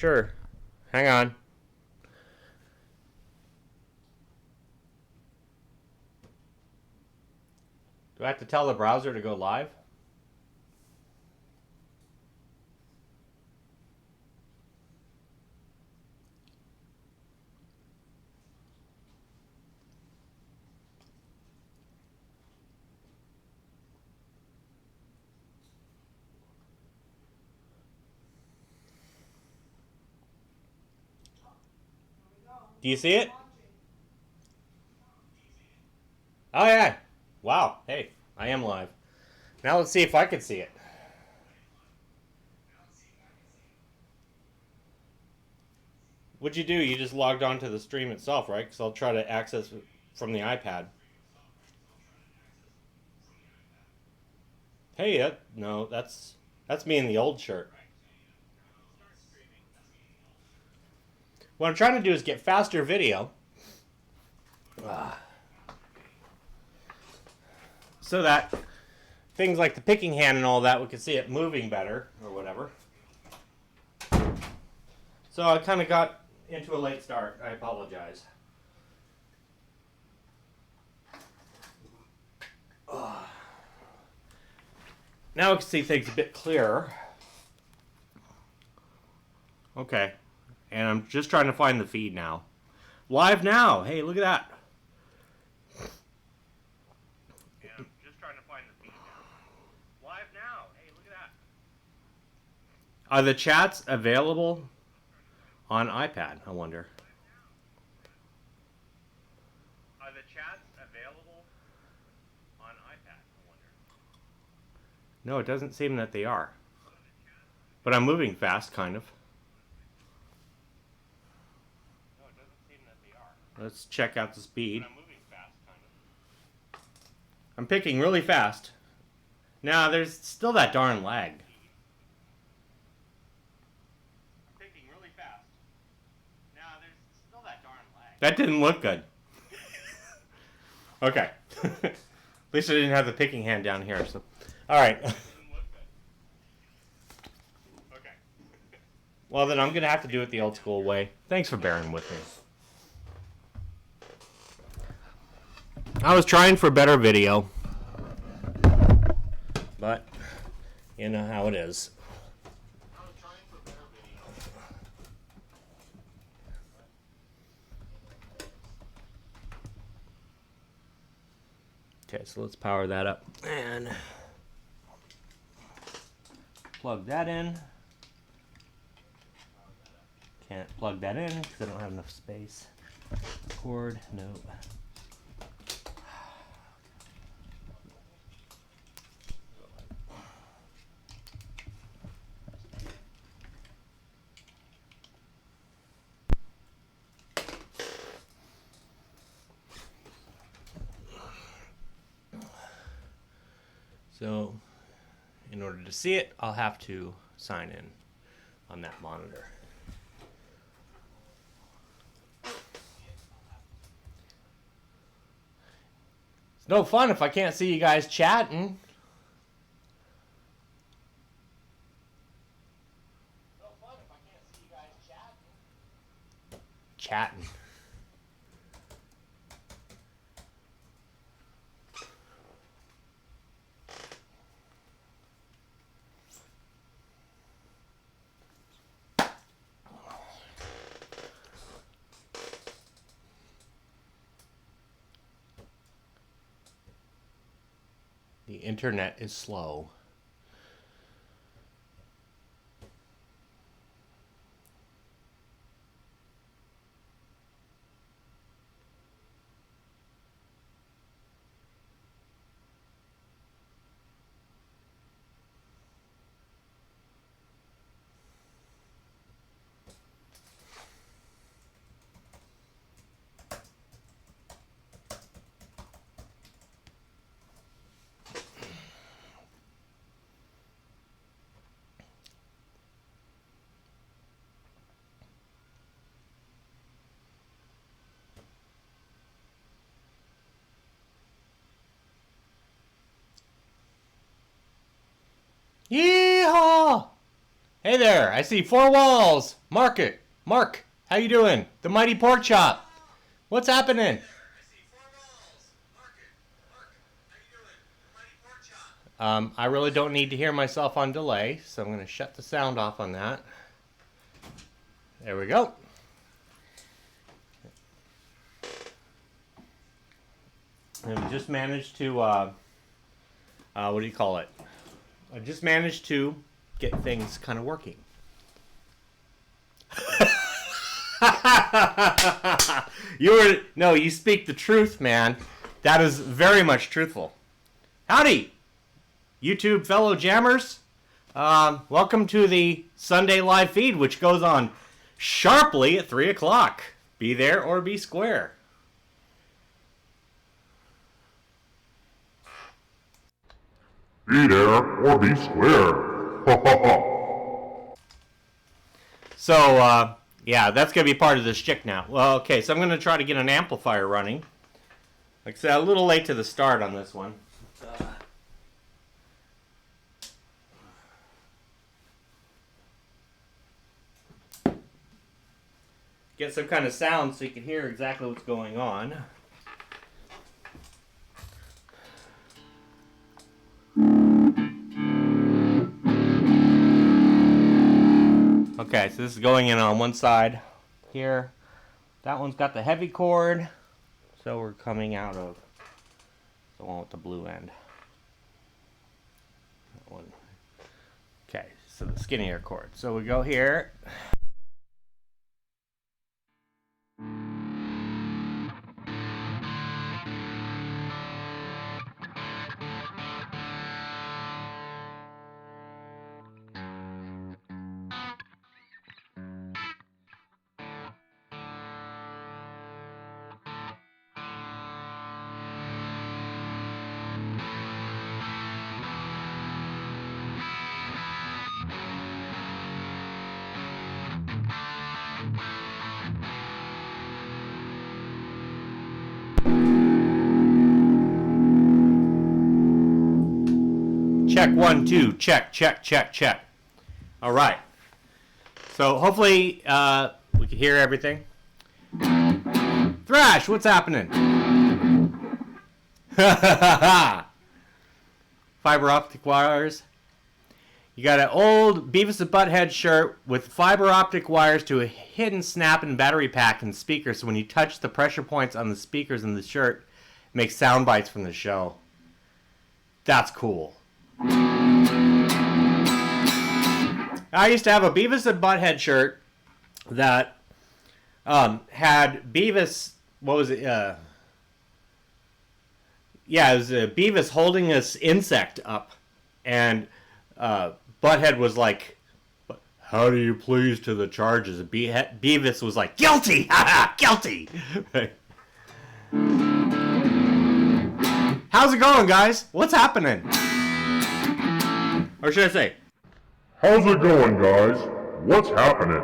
Sure. Hang on. Do I have to tell the browser to go live? Do you see it? Oh, yeah. Wow. Hey, I am live. Now let's see if I can see it. What'd you do? You just logged on to the stream itself, right? Because I'll try to access it from the iPad. Hey, no, that's me in the old shirt. What I'm trying to do is get faster video. So that things like the picking hand and all that, we can see it moving better or whatever. So I kind of got into a late start. I apologize. Now we can see things a bit clearer. Okay. And I'm just trying to find the feed now. Live now. Hey, look at that. And I'm just trying to find the feed now. Live now. Hey, look at that. Are the chats available on iPad, I wonder? Are the chats available on iPad, I wonder? No, it doesn't seem that they are. But I'm moving fast, kind of. No, it doesn't seem that they are. Let's check out the speed. I'm moving fast, kind of. I'm picking really fast. Now, there's still that darn lag. I'm picking really fast. Now, there's still that darn lag. That didn't look good. Okay. At least I didn't have the picking hand down here. So, all right. Okay. Well, then I'm going to have to do it the old school way. Thanks for bearing with me. I was trying for better video. But, you know how it is. Okay, so let's power that up and plug that in. Can't plug that in because I don't have enough space. Cord, no. So, in order to see it, I'll have to sign in on that monitor. It's no fun if I can't see you guys chatting. No fun if I can't see you guys chatting. The internet is slow. Yeehaw! Hey there, I see 4 walls. Mark it. Mark, how you doing? The mighty pork chop. What's happening? I really don't need to hear myself on delay, so I'm going to shut the sound off on that. There we go. And we just managed to, what do you call it? I just managed to get things kind of working. You speak the truth, man. That is very much truthful. Howdy, YouTube fellow jammers. Welcome to the Sunday live feed, which goes on sharply at 3 o'clock. Be there or be square. Be there or be square. Ha ha ha. So, yeah, that's going to be part of this shtick now. Well, okay, so I'm going to try to get an amplifier running. Like I said, a little late to the start on this one. Get some kind of sound so you can hear exactly what's going on. Okay, so this is going in on one side here. That one's got the heavy chord, so we're coming out of the one with the blue end. That one. Okay, so the skinnier chord. So we go here. Check 1, 2, check, check, check, check. All right. So hopefully we can hear everything. Thrash, what's happening? Fiber optic wires. You got an old Beavis and Butthead shirt with fiber optic wires to a hidden snap and battery pack and speakers. So when you touch the pressure points on the speakers in the shirt, it makes sound bites from the show. That's cool. I used to have a Beavis and Butthead shirt that had Beavis, what was it? Yeah, it was Beavis holding this insect up, and Butthead was like, "How do you please to the charges?" And Beavis was like, "Guilty! Haha, guilty!" How's it going, guys? What's happening? Or should I say, How's it going, guys? What's happening?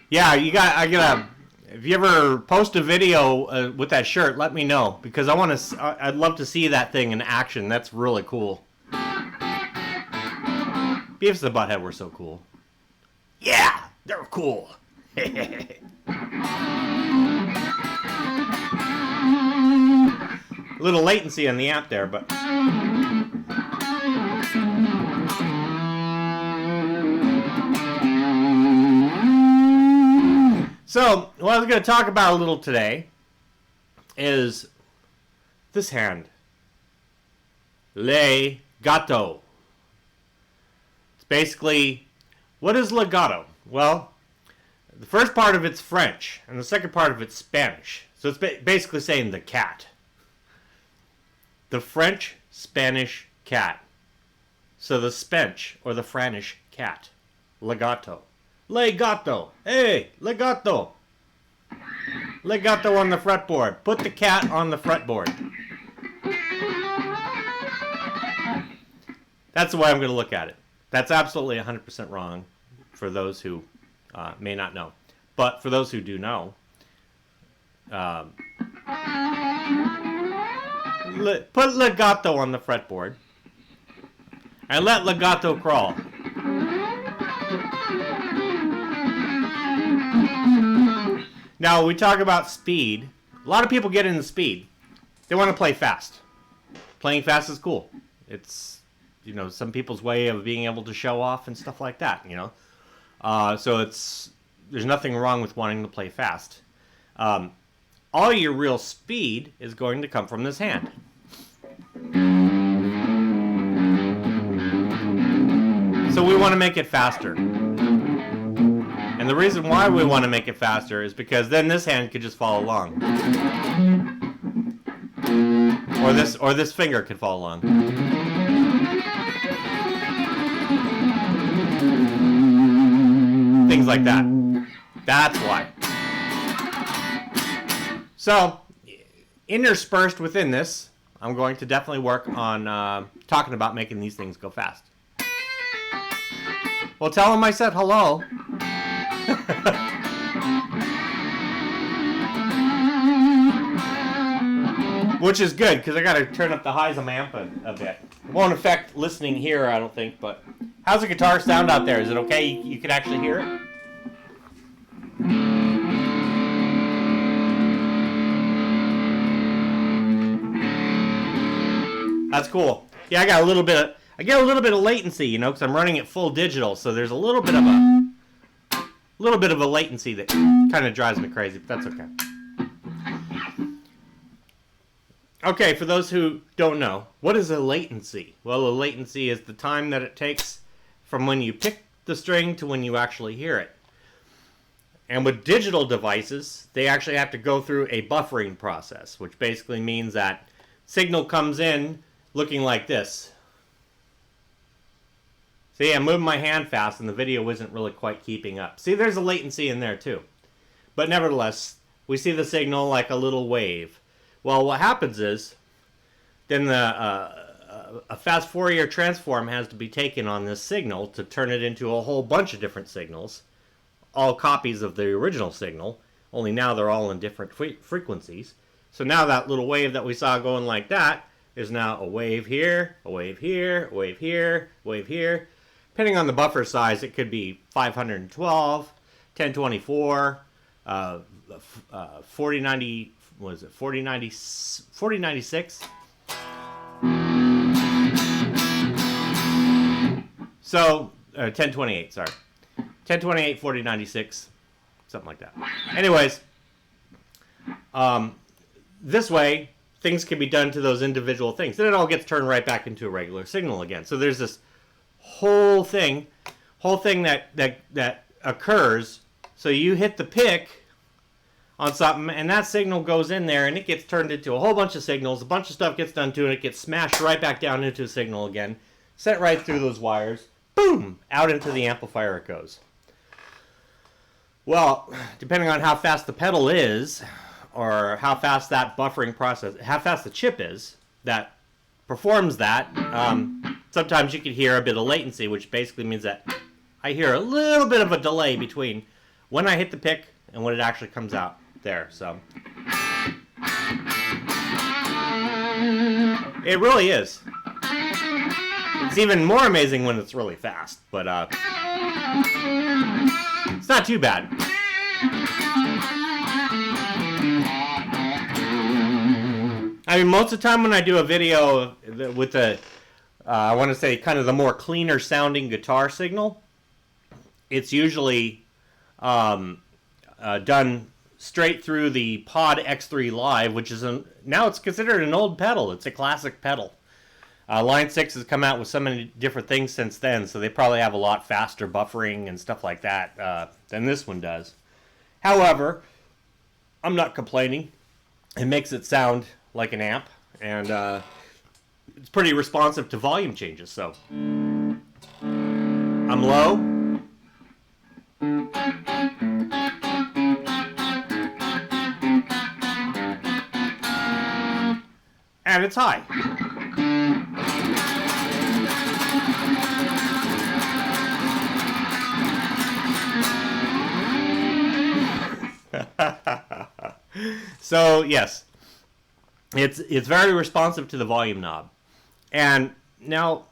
yeah, I gotta. If you ever post a video with that shirt, let me know, because I'd love to see that thing in action. That's really cool. Beavis and Butthead were so cool. Yeah, they're cool. A little latency on the amp there, but so what I was going to talk about a little today is this hand, legato. It's basically, what is legato? Well, the first part of it's French, and the second part of it's Spanish. So it's basically saying the cat. The French, Spanish cat. So the Spench, or the Franish cat. Legato. Legato. Hey, legato. Legato on the fretboard. Put the cat on the fretboard. That's the way I'm going to look at it. That's absolutely 100% wrong for those who may not know. But for those who do know, Put legato on the fretboard. And let legato crawl. Now, we talk about speed. A lot of people get into speed. They want to play fast. Playing fast is cool. It's, you know, some people's way of being able to show off and stuff like that, you know. So there's nothing wrong with wanting to play fast. All your real speed is going to come from this hand. So we want to make it faster. And the reason why we want to make it faster is because then this hand could just follow along. Or this finger could follow along. Things like that. That's why. So, interspersed within this, I'm going to definitely work on talking about making these things go fast. Well, tell them I said hello. Which is good, because I got to turn up the highs on my amp a bit. It won't affect listening here, I don't think, but how's the guitar sound out there? Is it okay? You can actually hear it? That's cool. Yeah, I get a little bit of latency, you know, because I'm running it full digital, so there's a little bit of a latency that kind of drives me crazy, but that's okay. Okay, for those who don't know, what is a latency? Well, a latency is the time that it takes from when you pick the string to when you actually hear it. And with digital devices, they actually have to go through a buffering process, which basically means that signal comes in looking like this. See, I'm moving my hand fast and the video isn't really quite keeping up. See, there's a latency in there too. But nevertheless, we see the signal like a little wave. Well, what happens is, then a fast Fourier transform has to be taken on this signal to turn it into a whole bunch of different signals, all copies of the original signal, only now they're all in different frequencies. So now that little wave that we saw going like that is now a wave here, a wave here, a wave here, a wave here. Depending on the buffer size, it could be 512, 1024, 4090, what is it, 4096? So, 1028, sorry. 1028, 4096, something like that. Anyways, this way, things can be done to those individual things. Then it all gets turned right back into a regular signal again. So there's this whole thing that occurs. So you hit the pick on something, and that signal goes in there, and it gets turned into a whole bunch of signals. A bunch of stuff gets done to it. It gets smashed right back down into a signal again, sent right through those wires. Boom! Out into the amplifier it goes. Well, depending on how fast the pedal is, or how fast that buffering process, how fast the chip is that performs that, sometimes you can hear a bit of latency, which basically means that I hear a little bit of a delay between when I hit the pick and when it actually comes out there. So it really is. It's even more amazing when it's really fast, but it's not too bad. I mean, most of the time when I do a video with the, I want to say kind of the more cleaner sounding guitar signal, it's usually done straight through the Pod X3 Live, which is now it's considered an old pedal. It's a classic pedal. Line 6 has come out with so many different things since then, so they probably have a lot faster buffering and stuff like that than this one does. However, I'm not complaining. It makes it sound like an amp, and it's pretty responsive to volume changes, so I'm low. And it's high. So, yes. It's very responsive to the volume knob. And now,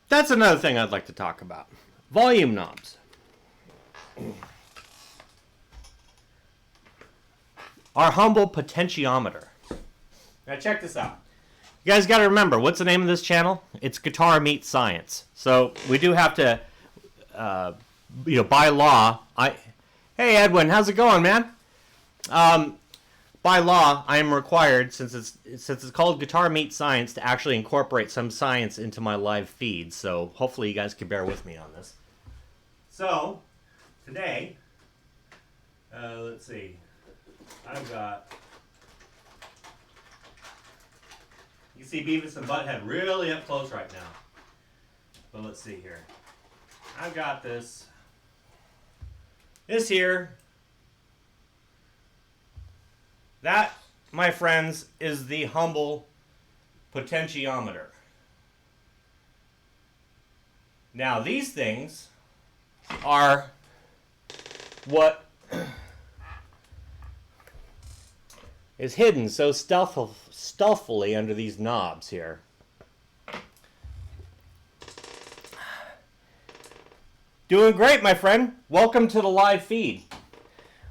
that's another thing I'd like to talk about. Volume knobs. Our humble potentiometer. Now check this out. You guys got to remember, what's the name of this channel? It's Guitar Meets Science. So we do have to, by law. Hey Edwin, how's it going, man? By law, I am required, since it's called Guitar Meets Science, to actually incorporate some science into my live feed. So hopefully you guys can bear with me on this. So today, let's see, I've got. You can see Beavis and Butthead really up close right now. But let's see here. I've got this here. That, my friends, is the humble potentiometer. Now, these things are what is hidden so stealthily under these knobs here. Doing great, my friend. Welcome to the live feed.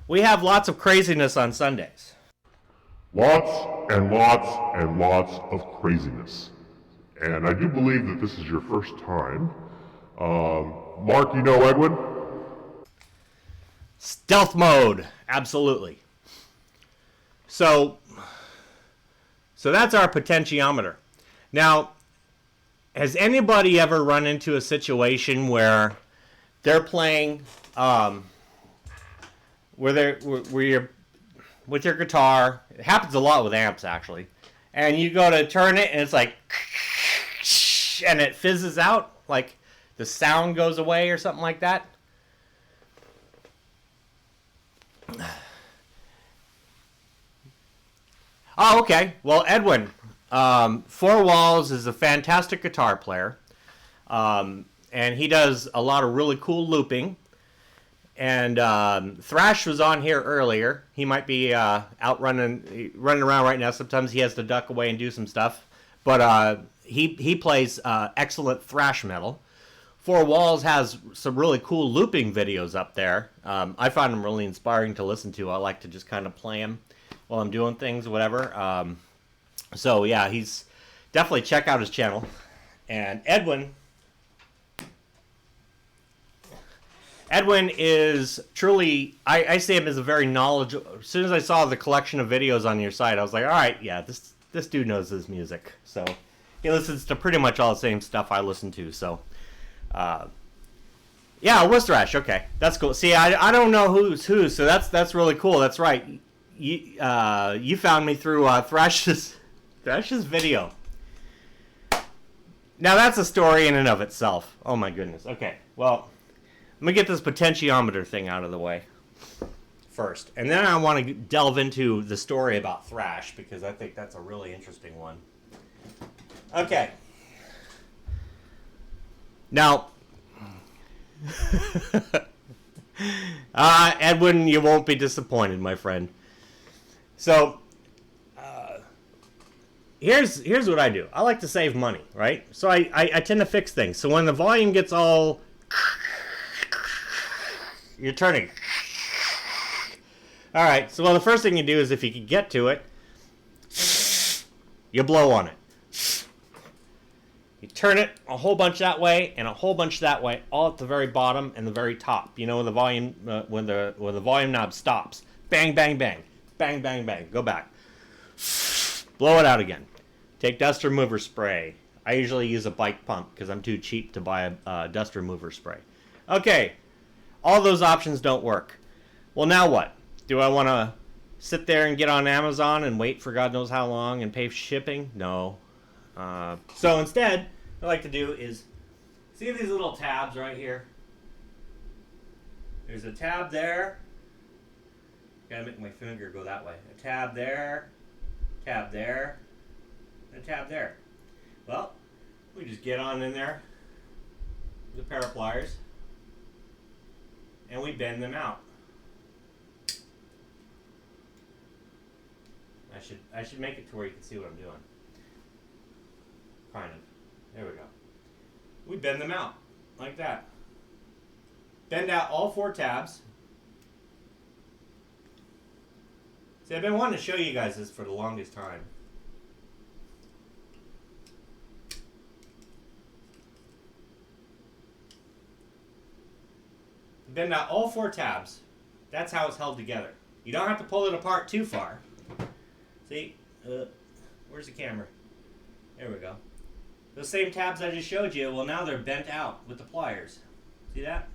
We have lots of craziness on Sundays. Lots and lots and lots of craziness. And I do believe that this is your first time. Mark, you know Edwin? Stealth mode, absolutely. So that's our potentiometer. Now, has anybody ever run into a situation where they're playing, where you're with your guitar? It happens a lot with amps, actually. And you go to turn it, and it's like, and it fizzes out, like the sound goes away or something like that. Oh, okay. Well, Edwin, Four Walls is a fantastic guitar player. And he does a lot of really cool looping. And Thrash was on here earlier. He might be out running around right now. Sometimes he has to duck away and do some stuff. But he plays excellent thrash metal. Four Walls has some really cool looping videos up there. I find them really inspiring to listen to. I like to just kind of play them while I'm doing things, whatever. So yeah, he's definitely check out his channel. And Edwin is truly, I see him as a very knowledgeable. As soon as I saw the collection of videos on your site, I was like, all right, yeah, this dude knows his music. So he listens to pretty much all the same stuff I listen to. So yeah, it was Thrash. Okay, that's cool. See, I don't know who's who, so that's really cool. That's right. You found me through Thrash's video. Now that's a story in and of itself. Oh my goodness. Okay, well, let me get this potentiometer thing out of the way first, and then I want to delve into the story about Thrash, because I think that's a really interesting one. Okay. Now, Edwin, you won't be disappointed, my friend. So, here's what I do. I like to save money, right? So I tend to fix things. So when the volume gets all, you're turning. All right. So well, the first thing you do is, if you can get to it, you blow on it. You turn it a whole bunch that way and a whole bunch that way, all at the very bottom and the very top. You know, when the volume when the volume knob stops. Bang, bang, bang. Bang, bang, bang. Go back. Blow it out again. Take dust remover spray. I usually use a bike pump because I'm too cheap to buy a dust remover spray. Okay. All those options don't work. Well, now what? Do I want to sit there and get on Amazon and wait for God knows how long and pay for shipping? No. So instead, what I like to do is, see these little tabs right here? There's a tab there. Gotta make my finger go that way. A tab there, and a tab there. Well, we just get on in there with a pair of pliers, and we bend them out. I I should make it to where you can see what I'm doing. Kind of. There we go. We bend them out like that. Bend out all 4 tabs. See, I've been wanting to show you guys this for the longest time. Bend out all 4 tabs. That's how it's held together. You don't have to pull it apart too far. See? Where's the camera? There we go. Those same tabs I just showed you, well, now they're bent out with the pliers. See that?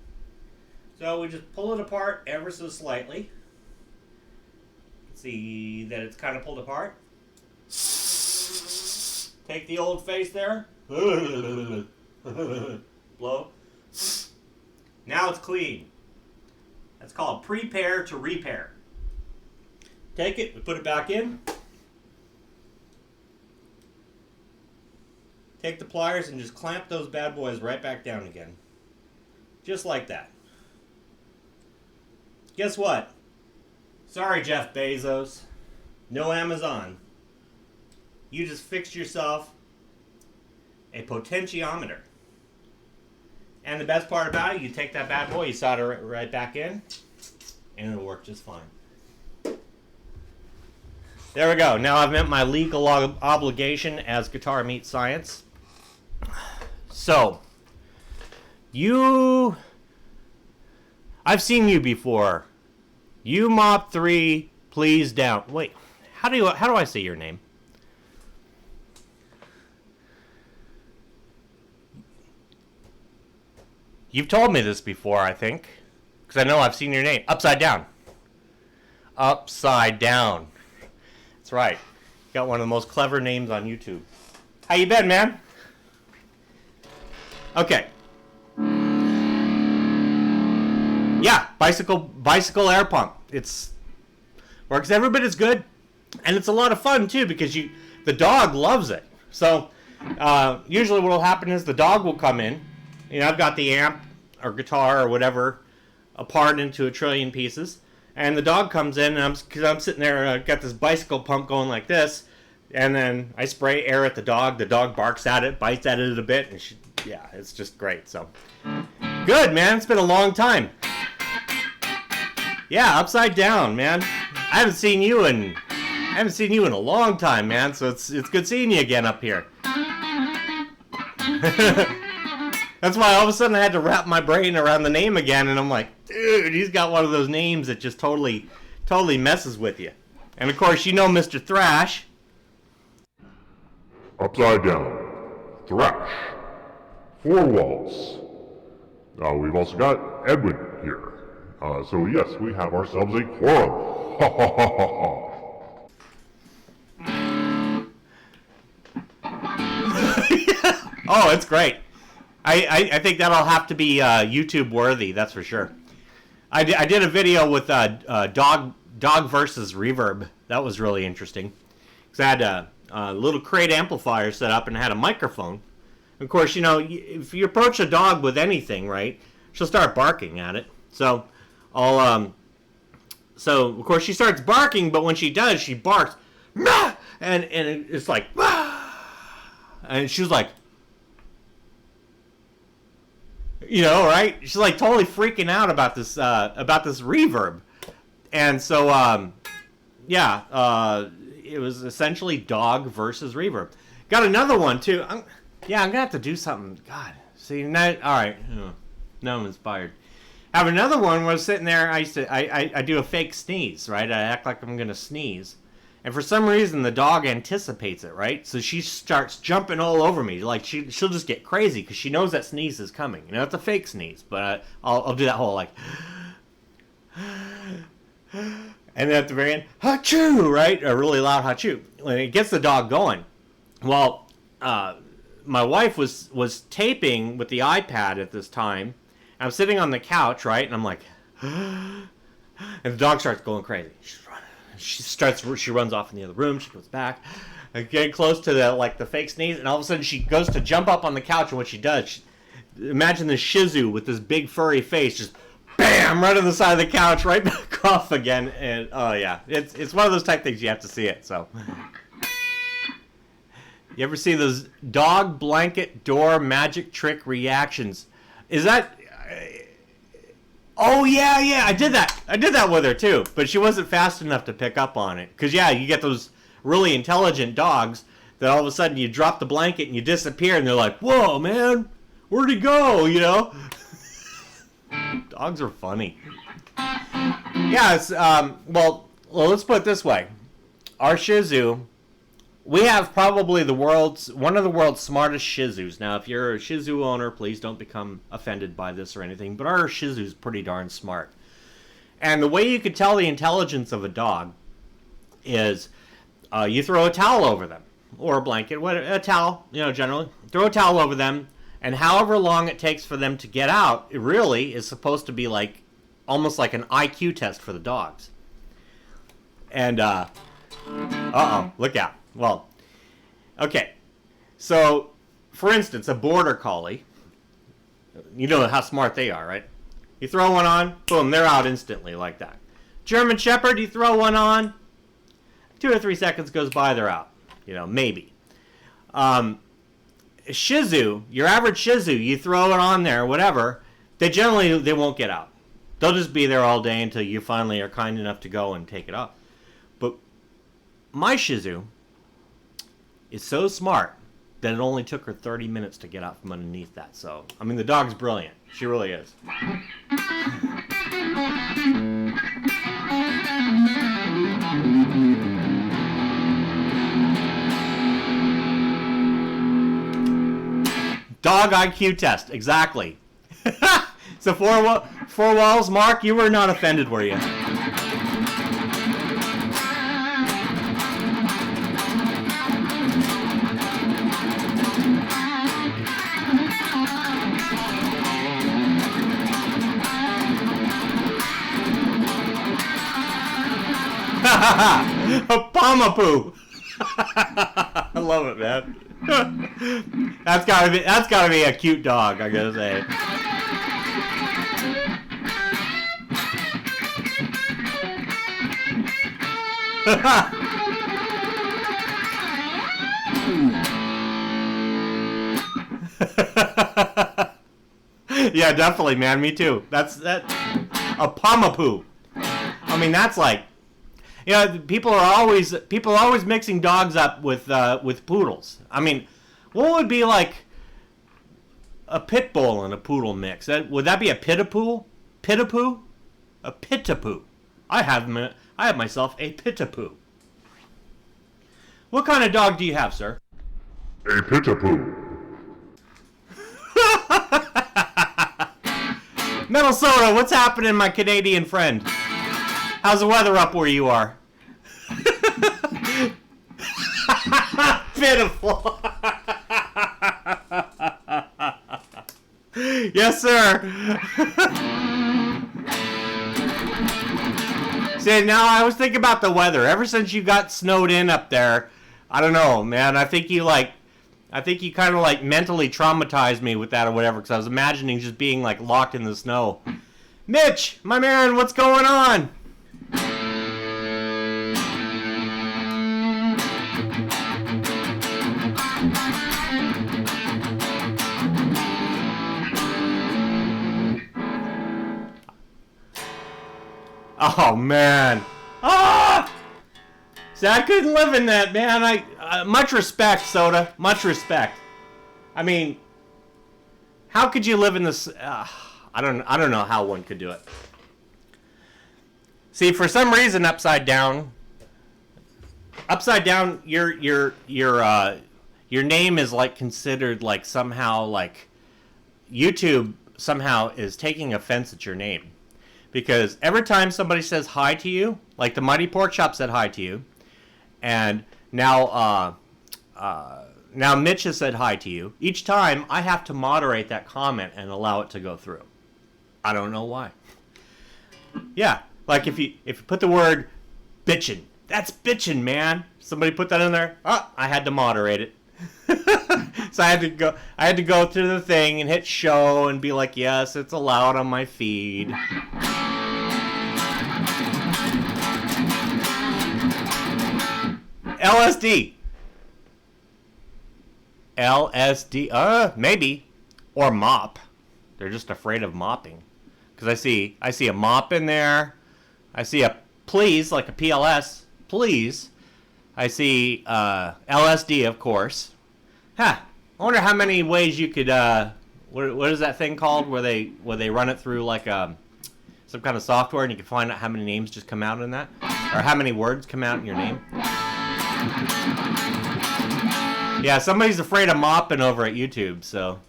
So we just pull it apart ever so slightly. See that it's kind of pulled apart. Take the old face there. Blow. Now it's clean. That's called prepare to repair. Take it, we put it back in. Take the pliers and just clamp those bad boys right back down again. Just like that. Guess what? Sorry, Jeff Bezos. No Amazon. You just fixed yourself a potentiometer. And the best part about it, you take that bad boy, you solder it right back in, and it'll work just fine. There we go. Now I've met my legal obligation as Guitar Meets Science. So, I've seen you before. You Mop 3, please down. Wait, how do I say your name? You've told me this before, I think, because I know I've seen your name. Upside Down. Upside Down. That's right. Got one of the most clever names on YouTube. How you been, man? Okay. Yeah, bicycle air pump. It's works every bit as good, and it's a lot of fun too because the dog loves it. So usually what will happen is the dog will come in. You know, I've got the amp or guitar or whatever apart into a trillion pieces, and the dog comes in, and I'm sitting there, got this bicycle pump going like this, and then I spray air at the dog. The dog barks at it, bites at it a bit, and yeah, it's just great. So good, man. It's been a long time. Yeah, Upside Down, man. I haven't seen you in a long time, man. So it's good seeing you again up here. That's why all of a sudden I had to wrap my brain around the name again, and I'm like, dude, he's got one of those names that just totally messes with you. And of course, you know Mr. Thrash. Upside Down, Thrash, 4 walls. We've also got Edwin here. So yes, we have ourselves a quorum. Ha ha ha ha ha. Oh, it's great. I think that'll have to be YouTube worthy, that's for sure. I did a video with dog versus reverb. That was really interesting. Because I had a little crate amplifier set up and had a microphone. Of course, you know, if you approach a dog with anything, right, she'll start barking at it. So so of course she starts barking, but when she does, she barks, and it's like, and she was like, you know, right? She's like totally freaking out about this reverb, and so yeah, it was essentially dog versus reverb. Got another one too. I'm gonna have to do something. God, see now, all right. Now I'm inspired. I have another one where I was sitting there. I do a fake sneeze, right? I act like I'm gonna sneeze, and for some reason the dog anticipates it, right? So she starts jumping all over me, like she'll just get crazy because she knows that sneeze is coming. You know, it's a fake sneeze, but I'll do that whole like, and then at the very end, hachoo, right? A really loud hachoo. When it gets the dog going, well, my wife was taping with the iPad at this time. I'm sitting on the couch, right, and I'm like, and the dog starts going crazy. She's running. She runs off in the other room. She goes back, getting close to the fake sneeze, and all of a sudden she goes to jump up on the couch, and what she does, imagine the Shih Tzu with this big furry face, just bam, right on the side of the couch, right back off again. And oh yeah, it's one of those type things you have to see it. So, you ever see those dog blanket door magic trick reactions? Is that? Oh yeah, I did that with her too, but she wasn't fast enough to pick up on it. Cause yeah, you get those really intelligent dogs that all of a sudden you drop the blanket and you disappear, and they're like, "Whoa, man, where'd he go?" You know. Dogs are funny. Yeah, it's well, let's put it this way. Our Shih Tzu, we have probably one of the world's smartest Shih Tzus. Now, if you're a Shih Tzu owner, please don't become offended by this or anything, but our Shih Tzu is pretty darn smart. And the way you could tell the intelligence of a dog is you throw a towel over them, or a blanket, a towel, generally. Throw a towel over them, and however long it takes for them to get out, it really is supposed to be like almost like an IQ test for the dogs. And look out. Well, okay. So, for instance, a border collie, you know how smart they are, right? You throw one on, boom, they're out instantly like that. German Shepherd, you throw one on, 2 or 3 seconds goes by, they're out. Maybe. Shih Tzu, your average Shih Tzu, you throw it on there, whatever, they won't get out. They'll just be there all day until you finally are kind enough to go and take it up. But my Shih Tzu is so smart that it only took her 30 minutes to get out from underneath that. So, I mean, the dog's brilliant. She really is. Dog IQ test, exactly. So four walls, Mark, you were not offended, were you? A Pomapoo. I love it, man. That's gotta be a cute dog, I gotta say. Yeah, definitely, man. Me too. That's a Pomapoo. I mean, that's like, people are always mixing dogs up with poodles. I mean, what would be like a pit bull and a poodle mix? Would that be a pitapoo? Pitapoo? A pitapoo. I have myself a pitapoo. What kind of dog do you have, sir? A pitapoo. Metal Soda, what's happening, my Canadian friend? How's the weather up where you are? Pitiful. Yes, sir. See, now I was thinking about the weather. Ever since you got snowed in up there, I don't know, man. I think you kind of like mentally traumatized me with that or whatever, because I was imagining just being like locked in the snow. Mitch, my man, what's going on? Oh, man. Ah! See, I couldn't live in that, man. Much respect, Soda. Much respect. I mean, how could you live in this? I don't know how one could do it. See, for some reason, upside down, your name is like considered like somehow like YouTube somehow is taking offense at your name. Because every time somebody says hi to you, like the Mighty Pork Chop said hi to you, and now Mitch has said hi to you, each time I have to moderate that comment and allow it to go through. I don't know why. Yeah, like if you put the word bitchin', that's bitchin', man. Somebody put that in there, I had to moderate it. So I had to go through the thing and hit show and be like, yes, it's allowed on my feed. LSD. LSD. Maybe. Or mop. They're just afraid of mopping. Because I see a mop in there. I see a please, like a PLS. Please. I see LSD, of course. Huh. I wonder how many ways you could, what is that thing called where they run it through like some kind of software and you can find out how many names just come out in that? Or how many words come out in your name? Yeah, somebody's afraid of mopping over at YouTube, so.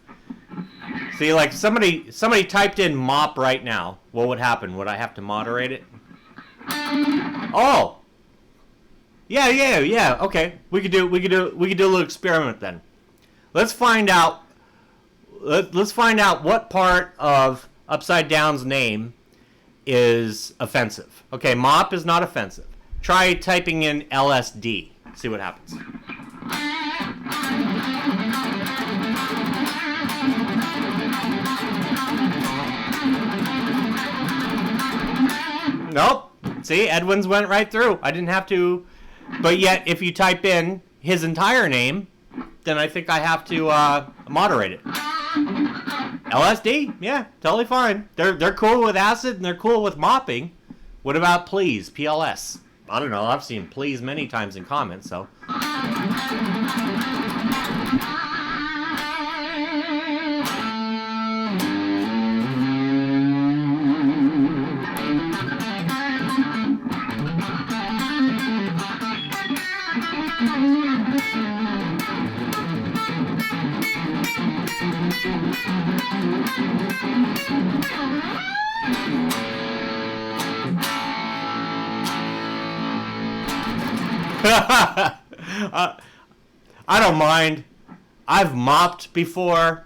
See, like somebody typed in mop right now. What would happen? Would I have to moderate it? Oh. Yeah. Okay. We could do a little experiment then. Let's find out what part of Upside Down's name is offensive. Okay, mop is not offensive. Try typing in LSD. See what happens. Nope. See, Edwin's went right through. I didn't have to. But yet, if you type in his entire name, then I think I have to moderate it. LSD? Yeah, totally fine. They're cool with acid and they're cool with mopping. What about please? PLS? I don't know. I've seen please many times in comments, so. I don't mind. I've mopped before,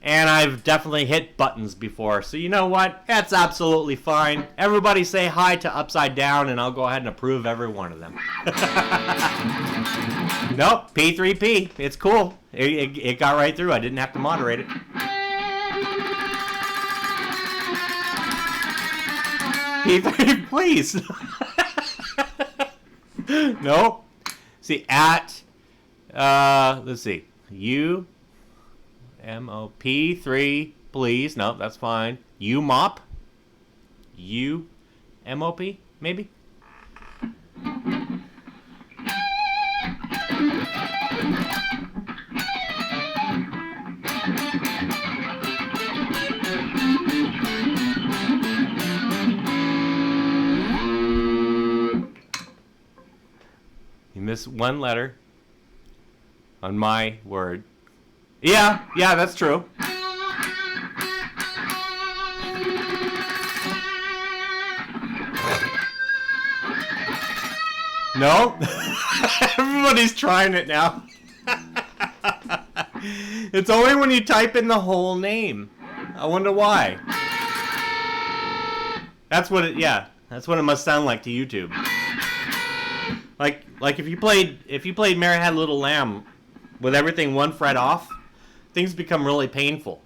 and I've definitely hit buttons before. So you know what? That's absolutely fine. Everybody say hi to Upside Down, and I'll go ahead and approve every one of them. Nope, P3P. It's cool. It got right through. I didn't have to moderate it. P3, please. Nope. See, at, let's see, UMOP3, please. No, that's fine. UMOP? UMOP, maybe? You miss one letter on my word. Yeah, that's true. No? Everybody's trying it now. It's only when you type in the whole name. I wonder why. That's what it must sound like to YouTube. Like if you played Mary Had a Little Lamb with everything one fret off, things become really painful.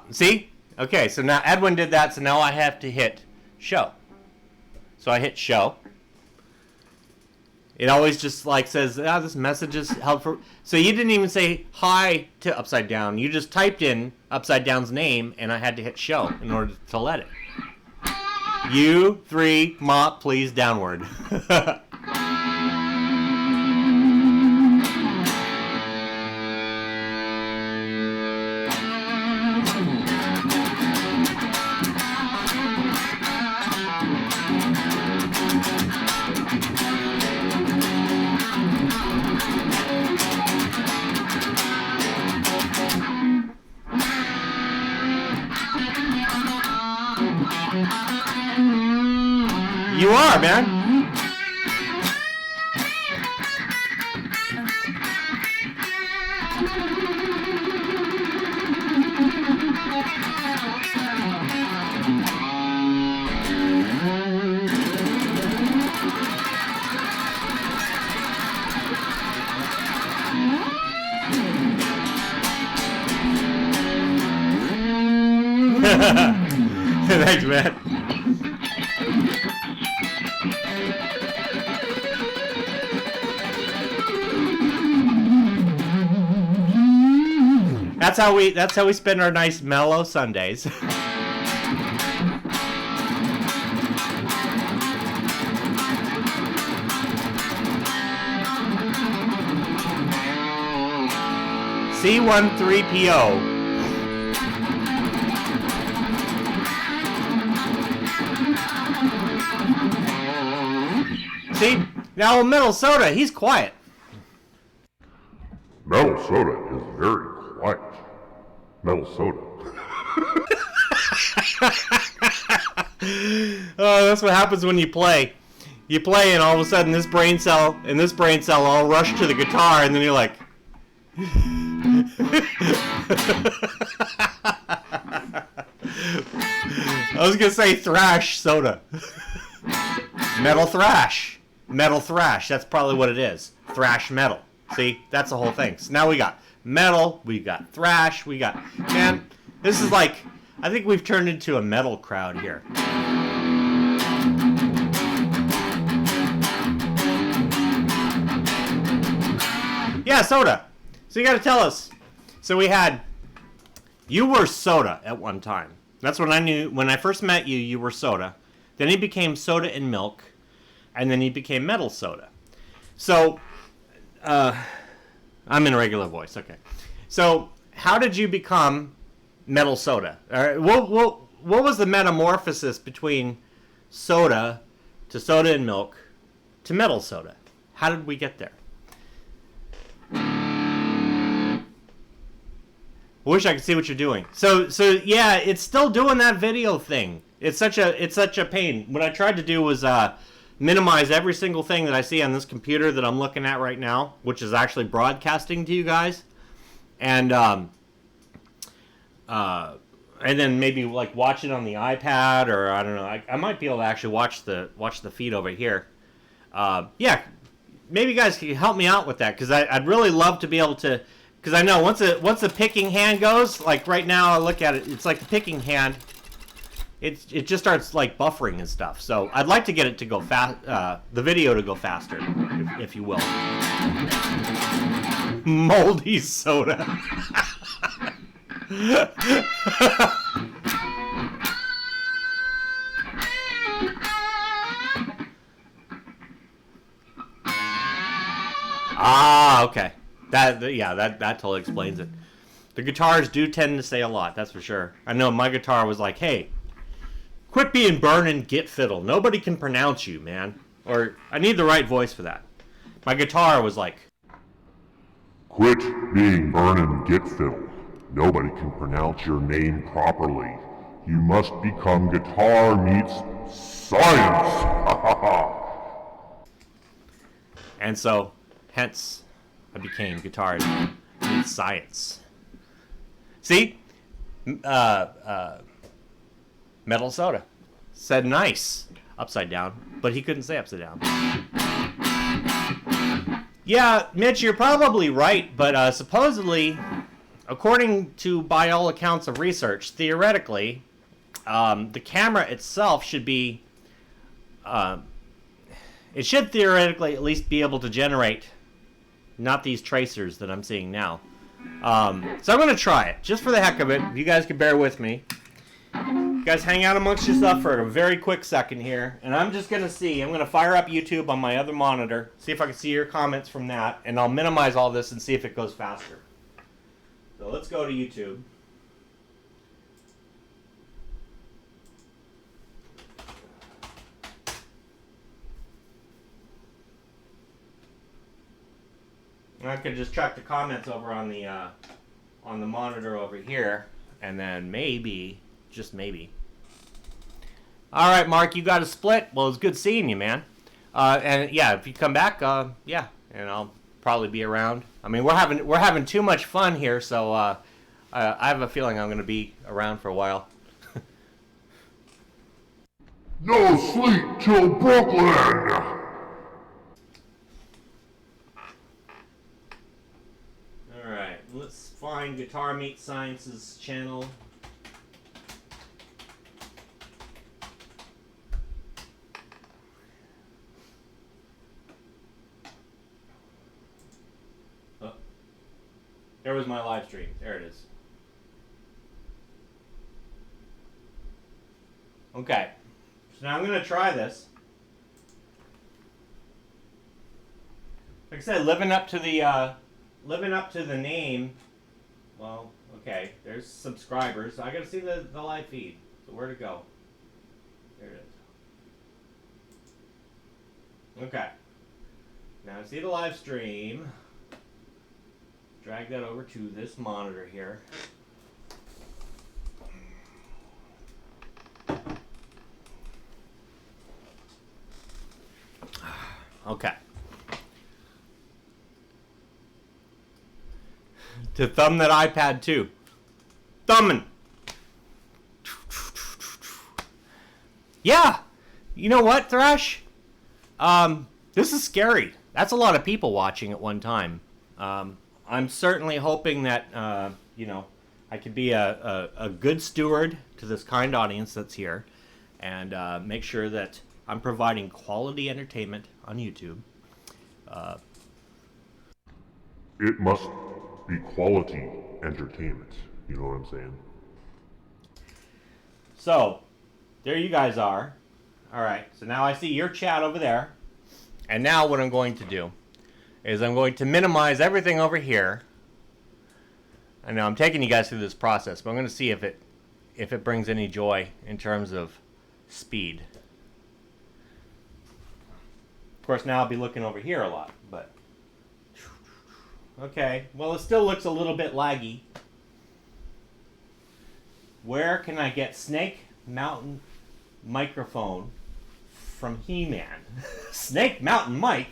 See? Okay, so now Edwin did that, so now I have to hit show. So I hit show. It always just like says, this message is held for... So you didn't even say hi to Upside Down. You just typed in Upside Down's name, and I had to hit show in order to let it. U3, mop, please, downward. You are, man. Thanks, man. That's how we spend our nice mellow Sundays. C13PO. See? Now Metal Soda, he's quiet. Metal Soda is very quiet. Metal Soda. Oh, that's what happens when you play. You play and all of a sudden this brain cell and this brain cell all rush to the guitar and then you're like... I was gonna say thrash soda. Metal thrash. Metal thrash. That's probably what it is. Thrash metal. See? That's the whole thing. So now we got metal, we got thrash, we got... Man, this is like... I think we've turned into a metal crowd here. Yeah, soda. So you gotta tell us. So we had... You were Soda at one time. That's when I knew... When I first met you, you were Soda. Then he became Soda and Milk. And then he became Metal Soda. So... I'm in regular voice, okay. So, how did you become Metal Soda? What was the metamorphosis between Soda to Soda and Milk to Metal Soda? How did we get there? I wish I could see what you're doing. So yeah, it's still doing that video thing. It's such a pain. What I tried to do was minimize every single thing that I see on this computer that I'm looking at right now, which is actually broadcasting to you guys, and then maybe like watch it on the iPad, or I don't know. I might be able to actually watch the feed over here. Yeah, maybe you guys can help me out with that, because I'd really love to be able to, because I know once the picking hand goes, like right now I look at it, it's like the picking hand. It just starts like buffering and stuff. So I'd like to get it to go fast, the video to go faster, if you will. Moldy soda. Ah, okay. That totally explains it. The guitars do tend to say a lot, that's for sure. I know my guitar was like, hey, quit being burnin', get fiddle. Nobody can pronounce you, man. Or, I need the right voice for that. My guitar was like... Quit being burnin', get fiddle. Nobody can pronounce your name properly. You must become guitar meets science! And so, hence, I became guitar meets science. See? Metal Soda said nice upside down, but he couldn't say upside down. Yeah, Mitch, you're probably right, but supposedly, according to by all accounts of research, theoretically, the camera itself should be, it should theoretically at least be able to generate not these tracers that I'm seeing now. So I'm going to try it, just for the heck of it. You guys can bear with me. You guys hang out amongst yourself for a very quick second here, and I'm just going to see. I'm going to fire up YouTube on my other monitor, see if I can see your comments from that, and I'll minimize all this and see if it goes faster. So let's go to YouTube. And I could just check the comments over on the monitor over here, and then maybe, just maybe. All right, Mark, you got a split. Well, it's good seeing you, man. And yeah, if you come back, yeah, and I'll probably be around. I mean, we're having too much fun here, so I have a feeling I'm going to be around for a while. No sleep till Brooklyn! Alright, let's find Guitar Meet Science's channel. There was my live stream. There it is. Okay. So now I'm going to try this. Like I said, living up to the name. Well, okay. There's subscribers. I got to see the live feed. So where to go? There it is. Okay. Now I see the live stream. Drag that over to this monitor here. Okay. To thumb that iPad too. Thumbing. Yeah. You know what, Thrash? This is scary. That's a lot of people watching at one time. I'm certainly hoping that, you know, I could be a good steward to this kind audience that's here and make sure that I'm providing quality entertainment on YouTube. It must be quality entertainment. You know what I'm saying? So, there you guys are. Alright, so now I see your chat over there. And now what I'm going to do is I'm going to minimize everything over here. I know I'm taking you guys through this process, but I'm going to see if it brings any joy in terms of speed. Of course, now I'll be looking over here a lot, but okay. Well, it still looks a little bit laggy. Where can I get Snake Mountain microphone from He-Man? Snake Mountain mic?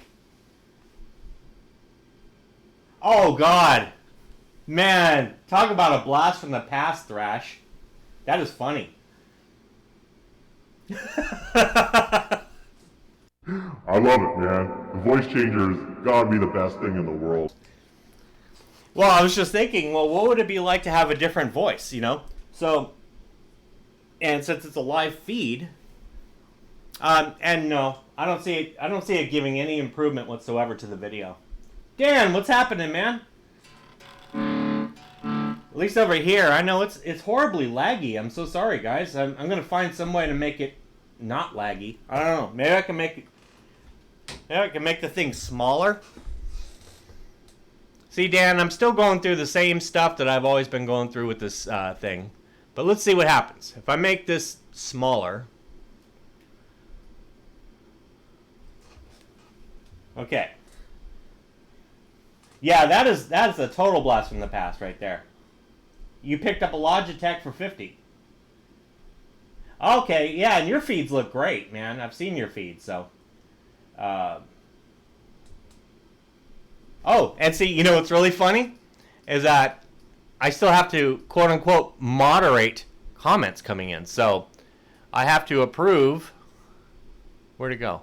Oh God, man! Talk about a blast from the past, Thrash. That is funny. I love it, man. The voice changer has got to be the best thing in the world. Well, I was just thinking, well, what would it be like to have a different voice, you know? So, and since it's a live feed, and no, I don't see it giving any improvement whatsoever to the video. Dan, what's happening, man? At least over here, I know it's horribly laggy. I'm so sorry, guys. I'm gonna find some way to make it not laggy. I don't know. Maybe I can make the thing smaller. See, Dan, I'm still going through the same stuff that I've always been going through with this thing. But let's see what happens. If I make this smaller. Okay. Yeah, that is a total blast from the past right there. You picked up a Logitech for 50. Okay, yeah, and your feeds look great, man. I've seen your feeds, so. Oh, and see, you know what's really funny? Is that I still have to, quote-unquote, moderate comments coming in. So, I have to approve. Where'd it go?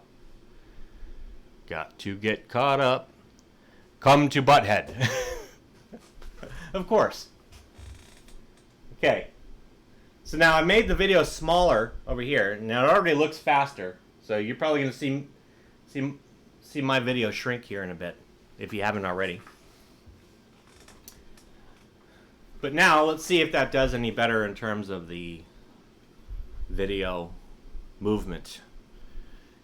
Got to get caught up. Come to Butthead. Of course. Okay. So now I made the video smaller over here. Now it already looks faster. So you're probably going to see my video shrink here in a bit, if you haven't already. But now let's see if that does any better in terms of the video movement.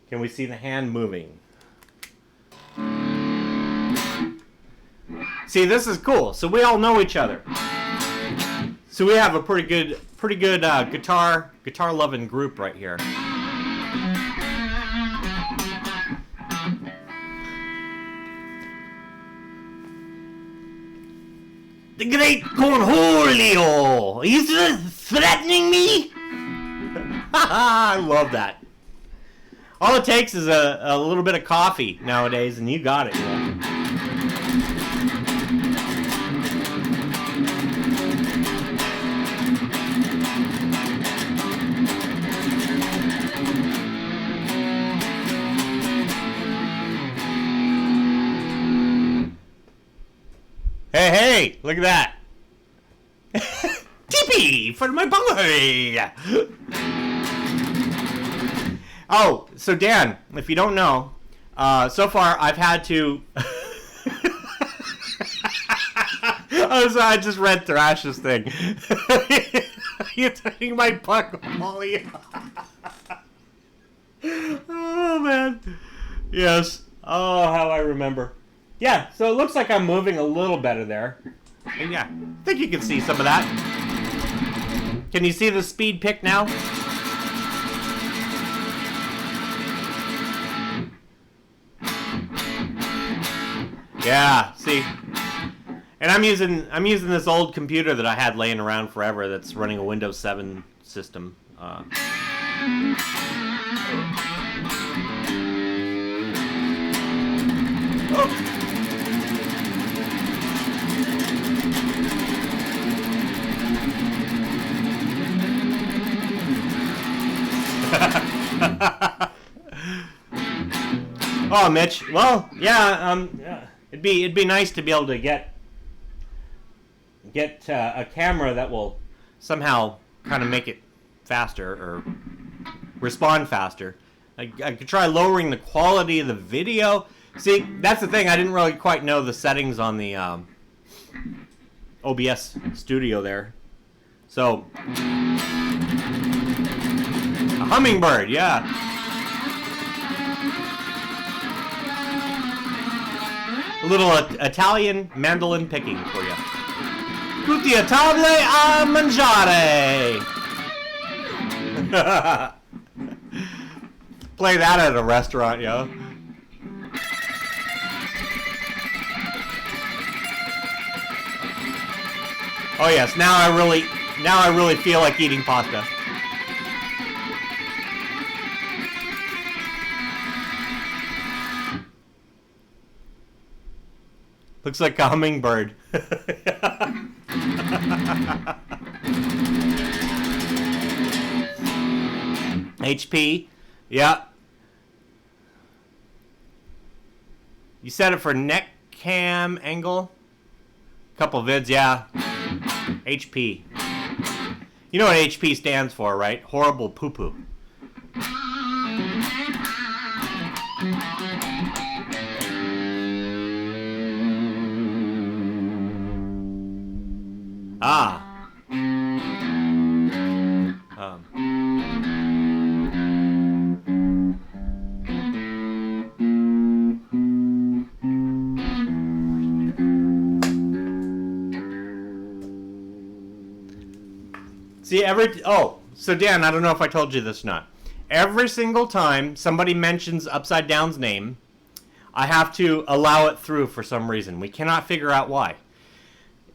Can we see the hand moving? See, this is cool. So we all know each other. So we have a pretty good guitar loving group right here. The great Cornholio! He's threatening me? I love that. All it takes is a little bit of coffee nowadays, and you got it. Hey, look at that. Tippy for my boy. Oh, so Dan, if you don't know, so far I've had to... I just read Thrash's thing. You're taking my puck, Molly. Oh, man. Yes. Oh, how I remember. Yeah, so it looks like I'm moving a little better there. And yeah, I think you can see some of that. Can you see the speed pick now? Yeah, see. And I'm using this old computer that I had laying around forever that's running a Windows 7 system. Oh, Mitch. Well, yeah. It'd be nice to be able to get a camera that will somehow kind of make it faster or respond faster. I could try lowering the quality of the video. See, that's the thing. I didn't really quite know the settings on the OBS studio there. So, a hummingbird, yeah. A little Italian mandolin picking for you. Tutti a table a mangiare. Play that at a restaurant, yo. Oh yes, now I really feel like eating pasta. Looks like a hummingbird. HP, yeah. You set it for neck cam angle. Couple vids, yeah. HP. You know what HP stands for, right? Horrible poo-poo. Ah. See, so Dan, I don't know if I told you this or not. Every single time somebody mentions Upside Down's name, I have to allow it through for some reason. We cannot figure out why.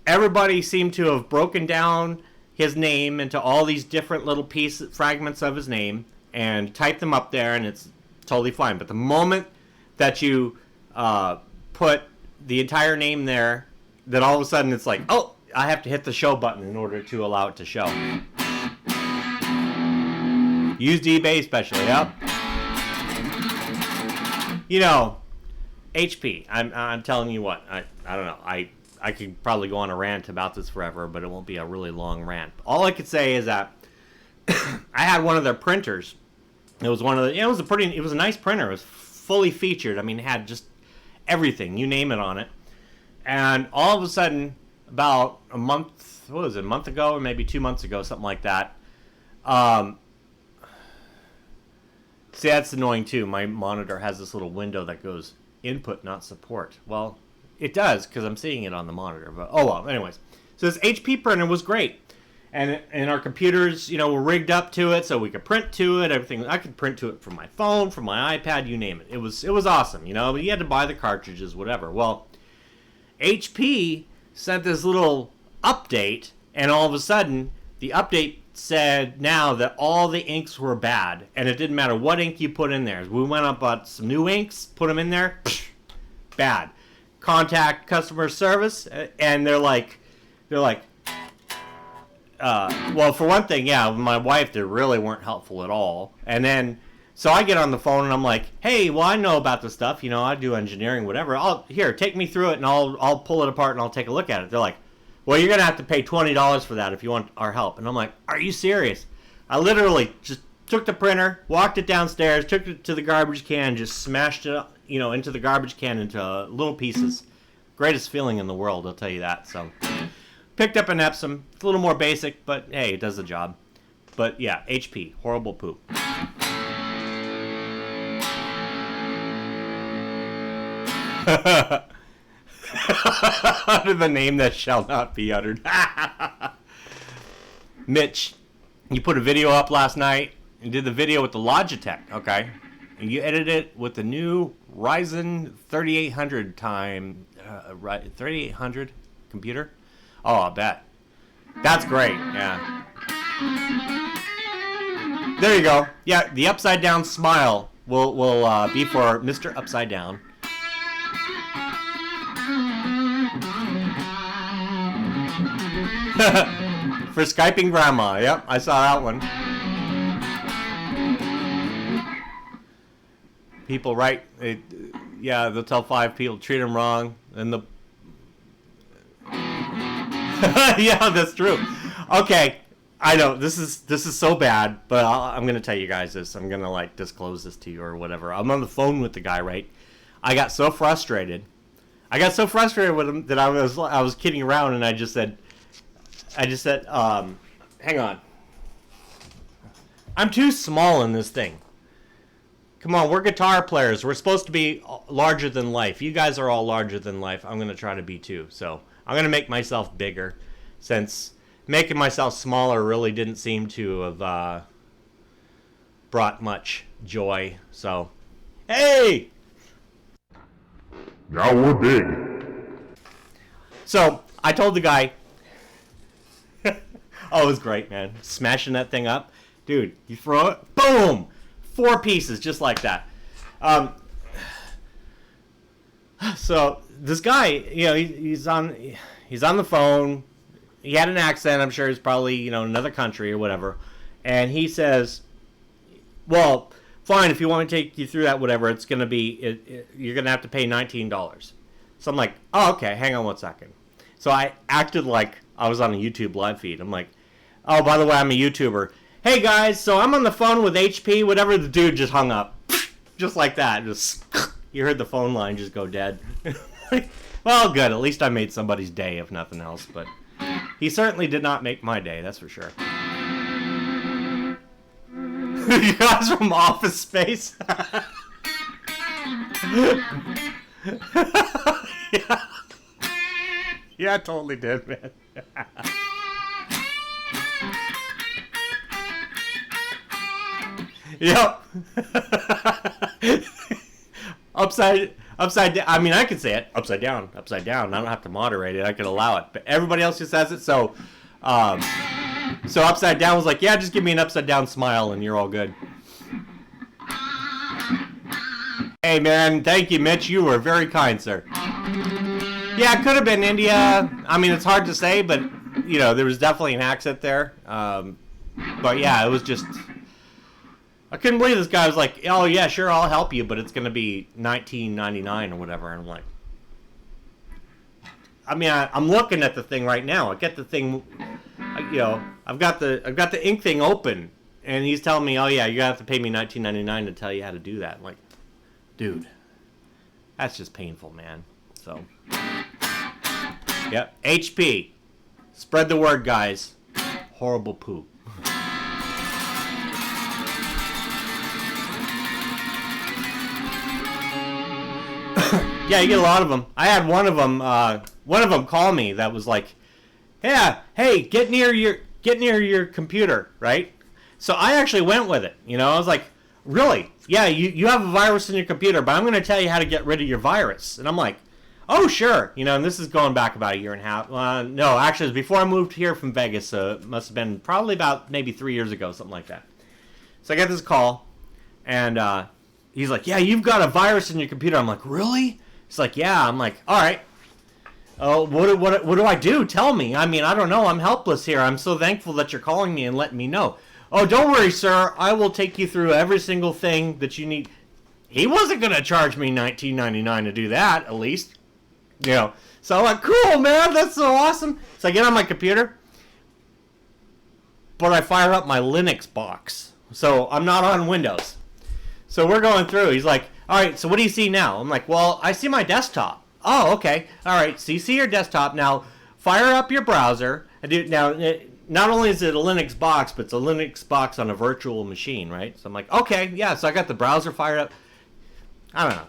Everybody seemed to have broken down his name into all these different little fragments of his name and typed them up there, and it's totally fine. But the moment that you put the entire name there, then all of a sudden it's like, oh, I have to hit the show button in order to allow it to show. Used eBay especially, yep. You know, HP, I'm telling you what, I don't know, I could probably go on a rant about this forever, but it won't be a really long rant. All I could say is that I had one of their printers. It was it was a nice printer. It was fully featured. I mean, it had just everything, you name it on it. And all of a sudden, about a month ago, or maybe 2 months ago, something like that. See, that's annoying too. My monitor has this little window that goes input, not support. Well, it does, because I'm seeing it on the monitor. But oh well. Anyways, so this HP printer was great, and our computers, were rigged up to it, so we could print to it. Everything I could print to it from my phone, from my iPad, you name it. It was awesome. But you had to buy the cartridges, whatever. Well, HP sent this little update, and all of a sudden, the update said now that all the inks were bad, and it didn't matter what ink you put in there. We went up, bought some new inks, put them in there, bad. Contact customer service, and they're like, well, for one thing, yeah, my wife, they really weren't helpful at all. And then, so I get on the phone and I'm like, hey, well, I know about this stuff, I do engineering, whatever. Here, take me through it, and I'll pull it apart and I'll take a look at it. They're like, well, you're gonna have to pay $20 for that if you want our help. And I'm like, are you serious? I literally just took the printer, walked it downstairs, took it to the garbage can, just smashed it, into the garbage can into little pieces. Greatest feeling in the world, I'll tell you that. So, picked up an Epsom. It's a little more basic, but hey, it does the job. But yeah, HP, horrible poop. Under the name that shall not be uttered. Mitch, you put a video up last night and did the video with the Logitech, okay? And you edited it with the new Ryzen 3800 3800 computer. Oh, I bet. That's great, yeah. There you go. Yeah, the upside down smile will be for Mr. Upside Down. For Skyping Grandma. Yep, I saw that one. People write, yeah, they'll tell 5 people, treat them wrong, and the... yeah, that's true. Okay, I know, this is so bad, but I'm going to tell you guys this. I'm going to, like, disclose this to you or whatever. I'm on the phone with the guy, right? I got so frustrated. With him that I was kidding around, and I just said, hang on. I'm too small in this thing. Come on, we're guitar players. We're supposed to be larger than life. You guys are all larger than life. I'm going to try to be too. So I'm going to make myself bigger, since making myself smaller really didn't seem to have brought much joy. So, hey! Now we're big. So I told the guy, oh, it was great, man. Smashing that thing up. Dude, you throw it, boom! 4 pieces, just like that. So this guy, you know, he's on the phone. He had an accent. I'm sure he's probably, you know, in another country or whatever. And he says, well, fine, if you want me to take you through that, whatever, it's going to be, you're going to have to pay $19. So I'm like, oh, okay, hang on 1 second. So I acted like I was on a YouTube live feed. I'm like, oh, by the way, I'm a YouTuber. Hey, guys, so I'm on the phone with HP, whatever. The dude just hung up. Just like that. Just, you heard the phone line just go dead. Well, good. At least I made somebody's day, if nothing else. But he certainly did not make my day, that's for sure. You guys from Office Space? Yeah. Yeah, I totally did, man. Yep. Upside down. I mean, I could say it upside down. I don't have to moderate it. I could allow it, but everybody else just says it. So upside down was like, yeah, just give me an upside down smile, and you're all good. Hey, man, thank you, Mitch. You were very kind, sir. Yeah, it could have been India. I mean, it's hard to say, but you know, there was definitely an accent there. But yeah, it was just. I couldn't believe this guy was like, oh, yeah, sure, I'll help you, but it's going to be $19.99 or whatever. And I'm like, I mean, I'm looking at the thing right now. I get the thing, you know, I've got the ink thing open, and he's telling me, oh, yeah, you're going to have to pay me $19.99 to tell you how to do that. I'm like, dude, that's just painful, man. So, yep, HP. Spread the word, guys. Horrible poop. Yeah, you get a lot of them. I had one of them call me that was like, yeah, hey, get near your computer, right? So I actually went with it. You know, I was like, really? Yeah, you have a virus in your computer, but I'm going to tell you how to get rid of your virus. And I'm like, oh, sure. You know, and this is going back about a year and a half. No, actually, it was before I moved here from Vegas. It must have been probably about maybe 3 years ago, something like that. So I get this call, and he's like, yeah, you've got a virus in your computer. I'm like, really? He's like, yeah. I'm like, all right. Oh, what do I do? Tell me. I mean, I don't know. I'm helpless here. I'm so thankful that you're calling me and letting me know. Oh, don't worry, sir. I will take you through every single thing that you need. He wasn't going to charge me $19.99 to do that, at least. You know. So I'm like, cool, man. That's so awesome. So I get on my computer. But I fire up my Linux box. So I'm not on Windows. So we're going through. He's like, all right, so what do you see now? I'm like, well, I see my desktop. Oh, okay. All right. So you see your desktop. Now, fire up your browser. Not only is it a Linux box, but it's a Linux box on a virtual machine, right? So I'm like, okay, yeah. So I got the browser fired up. I don't know.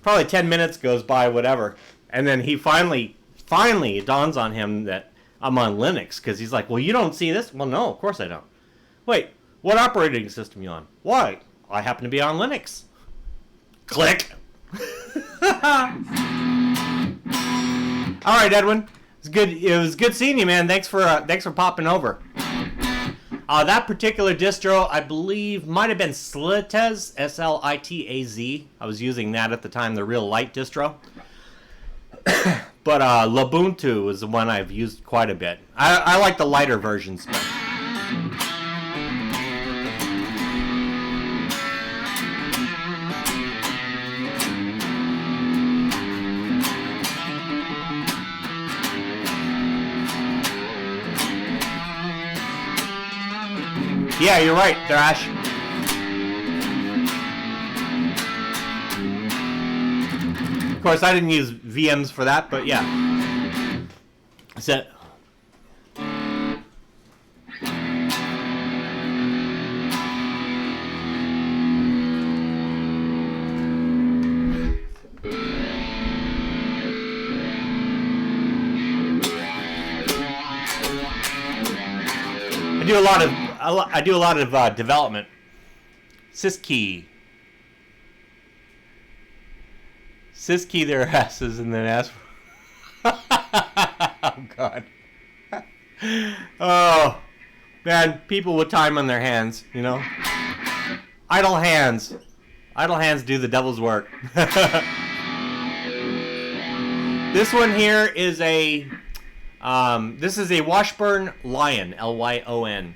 Probably 10 minutes goes by, whatever. And then he finally, it dawns on him that I'm on Linux, because he's like, well, you don't see this? Well, no, of course I don't. Wait, what operating system are you on? Why? I happen to be on Linux. Click. All right, Edwin. It was good seeing you, man. Thanks for popping over. That particular distro, I believe, might have been Slitaz, Slitaz. I was using that at the time, the real light distro. But Lubuntu is the one I've used quite a bit. I like the lighter versions. But... Yeah, you're right, Thrash. Of course, I didn't use VMs for that, but yeah. So, I do a lot of development. Syskey, their asses, and then ask. Oh God. Oh man, people with time on their hands, you know. Idle hands do the devil's work. This one here is a. This is a Washburn Lion, Lyon.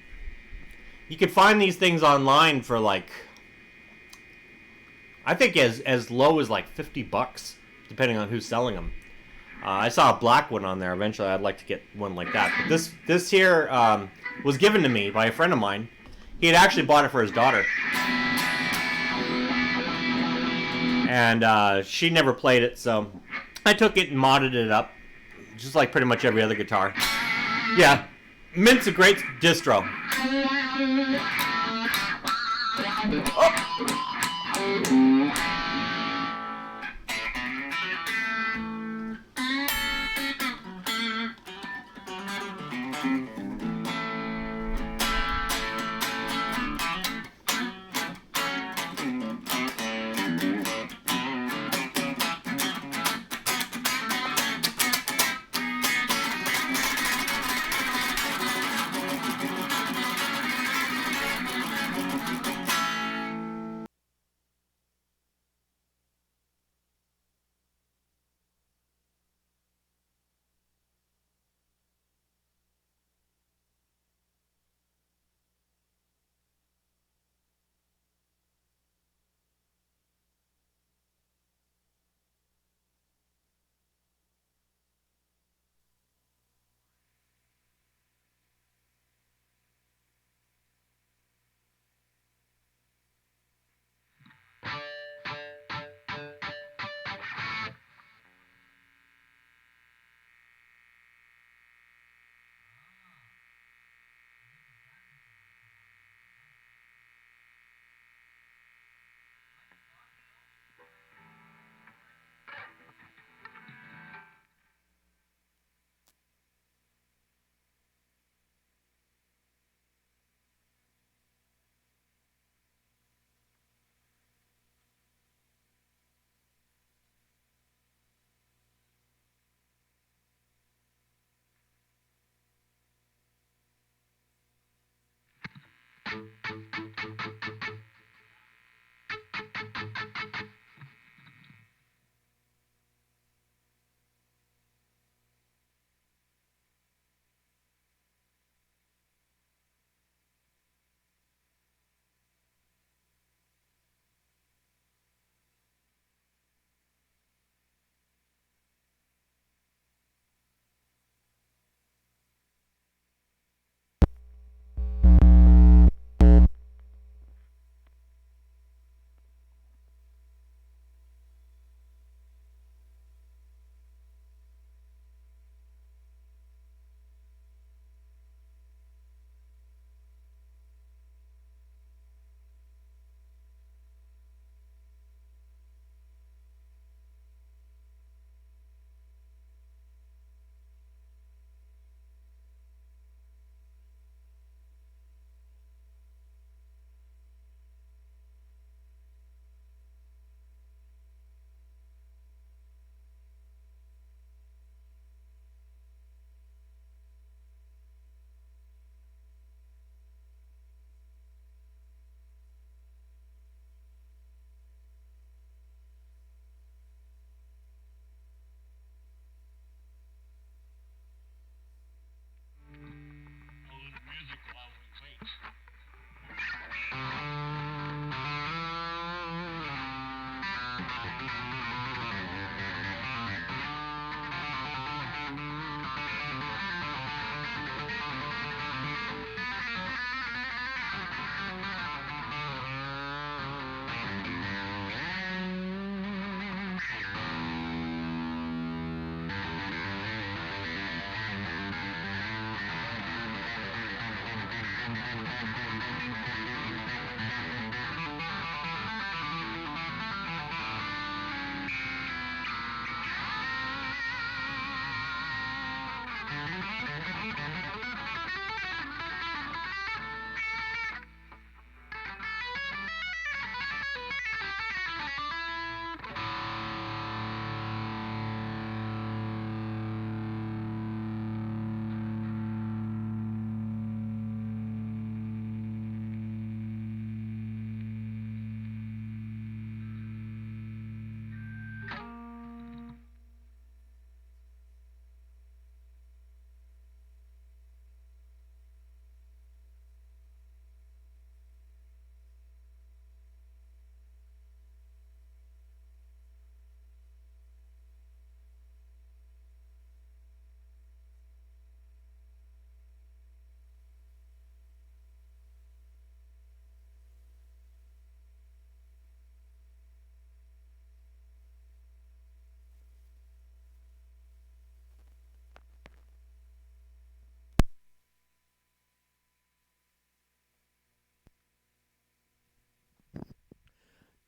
You could find these things online for like, I think as low as like $50, depending on who's selling them. I saw a black one on there. Eventually, I'd like to get one like that. But this here was given to me by a friend of mine. He had actually bought it for his daughter, and she never played it, so I took it and modded it up. Just like pretty much every other guitar. Yeah, Mint's a great distro. Oh.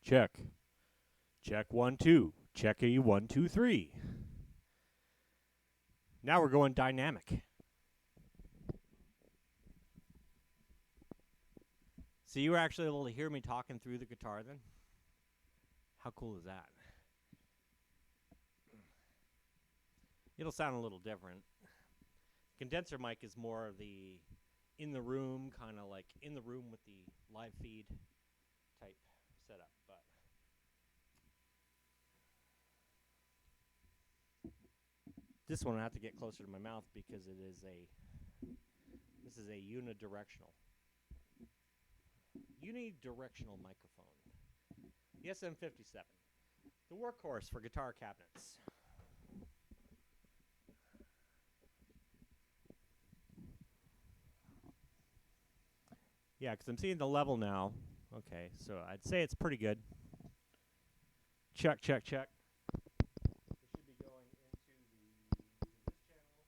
check. Check 1 2. Check a 1 2 3. Now we're going dynamic. So you were actually able to hear me talking through the guitar then? How cool is that? It'll sound a little different. Condenser mic is more of the in the room, kind of like in the room with the live feed type setup. But this one I have to get closer to my mouth because this is a unidirectional microphone. The SM57, the workhorse for guitar cabinets. Yeah, because I'm seeing the level now. Okay, so I'd say it's pretty good. Check, check, check. It should be going into this channel.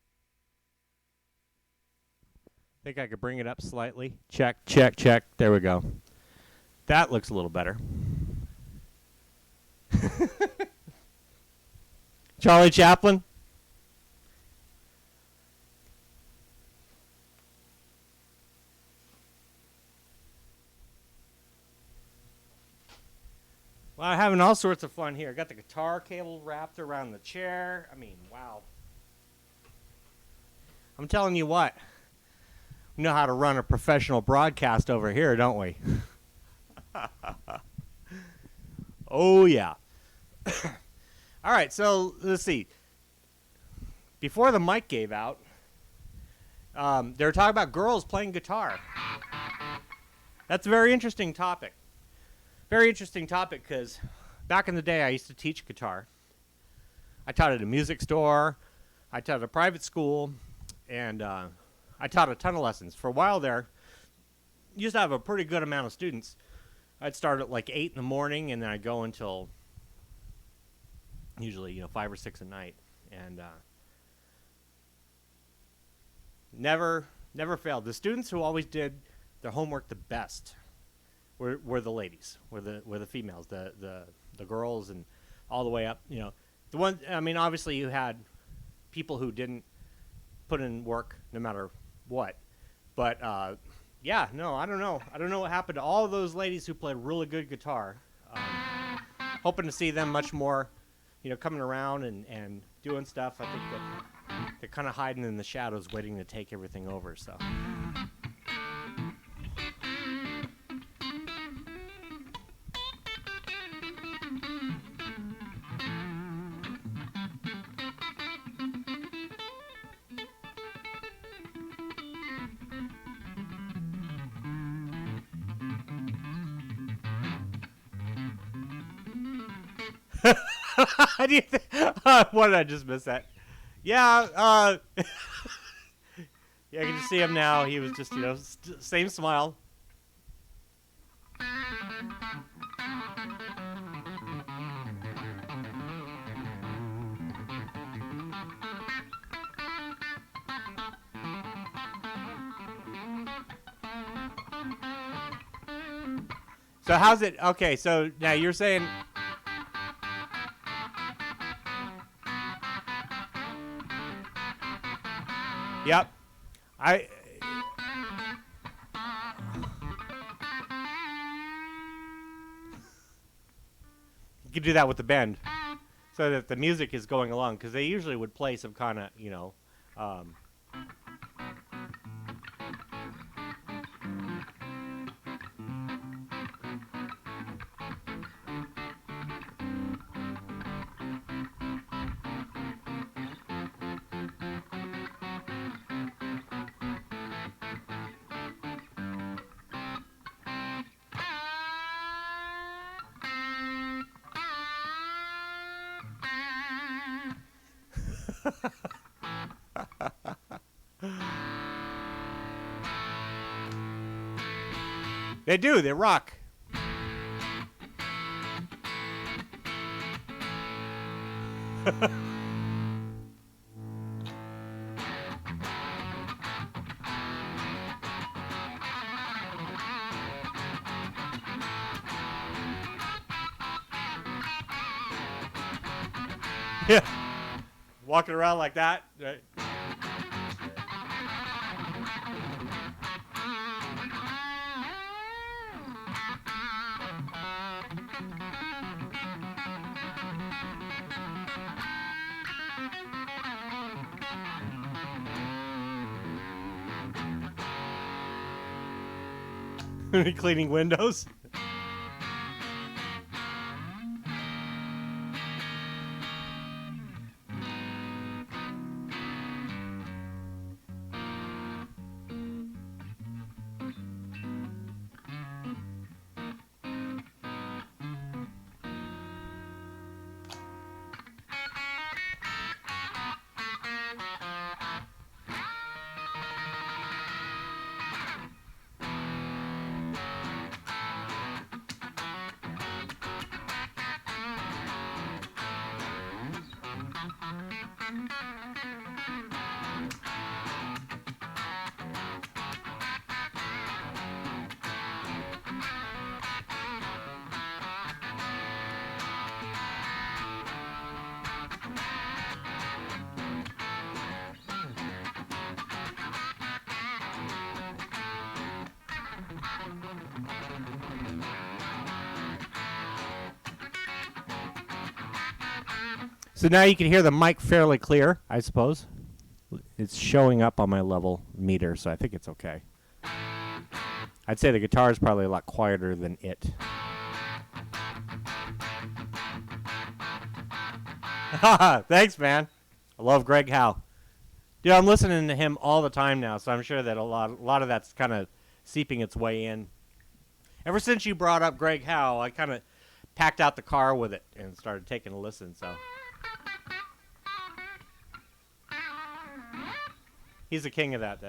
Think I could bring it up slightly. Check, check, check. There we go. That looks a little better. Charlie Chaplin. Well, I'm having all sorts of fun here. I got the guitar cable wrapped around the chair. I mean, wow. I'm telling you what. We know how to run a professional broadcast over here, don't we? Oh, yeah. All right, so let's see. Before the mic gave out, they were talking about girls playing guitar. That's a very interesting topic. Very interesting topic because back in the day I used to teach guitar. I taught at a music store. I taught at a private school. And I taught a ton of lessons. For a while there, used to have a pretty good amount of students. I'd start at like 8 in the morning and then I'd go until usually 5 or 6 at night. And never failed. The students who always did their homework the best were the ladies, were the females, the girls, and all the way up. The one. I mean, obviously you had people who didn't put in work no matter what, but yeah, no, I don't know. I don't know what happened to all of those ladies who played really good guitar. Hoping to see them much more, coming around and doing stuff. I think that they're kind of hiding in the shadows, waiting to take everything over. So. How do you think? What did I just miss that? Yeah, yeah, I can just see him now. He was just, same smile. So how's it? Okay, so now you're saying. Yep. You could do that with the bend so that the music is going along, because they usually would play some kind of, They do. They rock. Yeah. Walking around like that. Right? Cleaning windows. So now you can hear the mic fairly clear, I suppose. It's showing up on my level meter, so I think it's okay. I'd say the guitar is probably a lot quieter than it. Thanks, man. I love Greg Howe. Dude, I'm listening to him all the time now, so I'm sure that a lot of that's kind of seeping its way in. Ever since you brought up Greg Howe, I kind of packed out the car with it and started taking a listen, so... He's the king of that.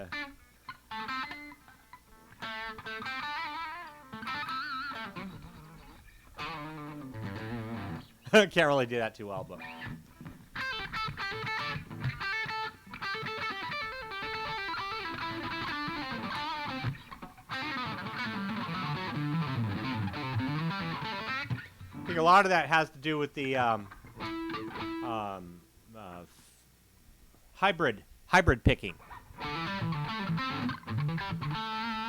Can't really do that too well, but... I think a lot of that has to do with the hybrid picking.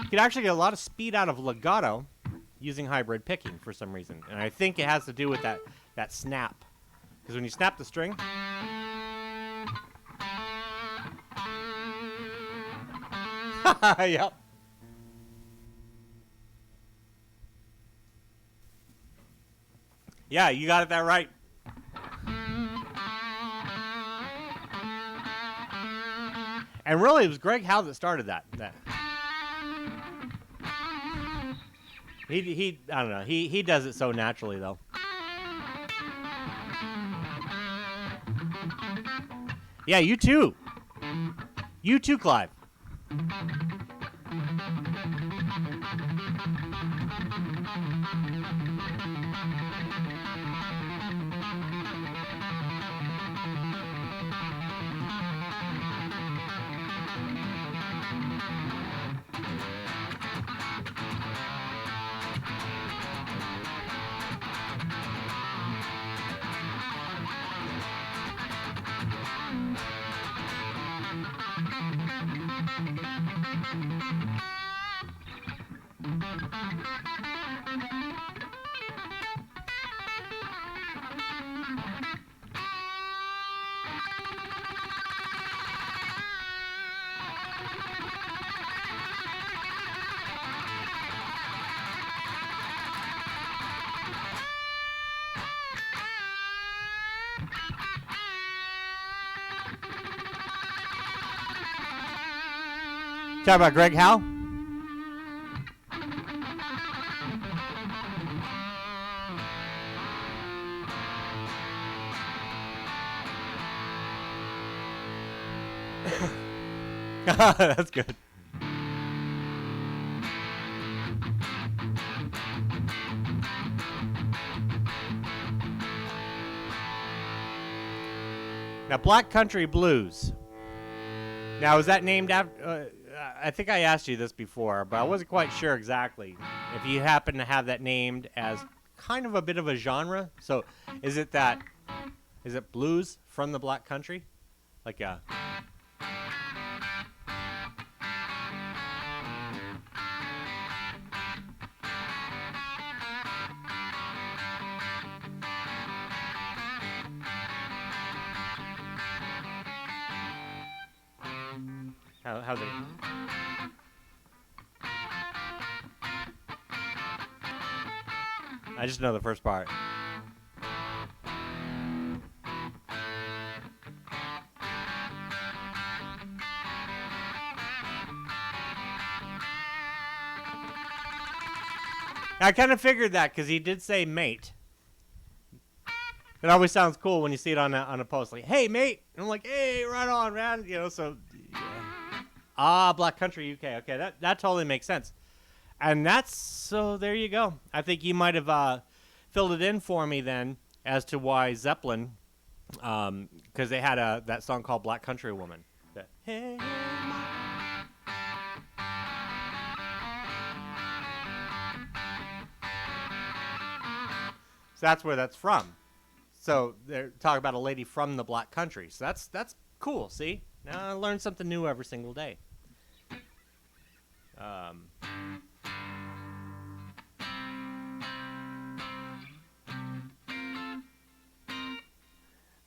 You can actually get a lot of speed out of legato using hybrid picking for some reason. And I think it has to do with that snap. Because when you snap the string... Yep. Yeah, you got it that right. And really, it was Greg Howe that started that. He I don't know. He does it so naturally, though. Yeah, you too. You too, Clive. Talk about Greg Howe? That's good. Now, Black Country Blues. Now, is that named after... I think I asked you this before, but I wasn't quite sure exactly if you happen to have that named as kind of a bit of a genre. So is it that Is it blues from the Black Country? Like a... How's it? I just know the first part. I kind of figured that because he did say mate. It always sounds cool when you see it on a post, like, "Hey, mate," and I'm like, "Hey, right on, man." You know, so yeah. Ah, Black Country UK. Okay, that totally makes sense. And so there you go. I think you might have filled it in for me then as to why Zeppelin, because they had that song called Black Country Woman. That, hey, so that's where that's from. So they're talking about a lady from the Black Country. So that's cool. See, now I learn something new every single day.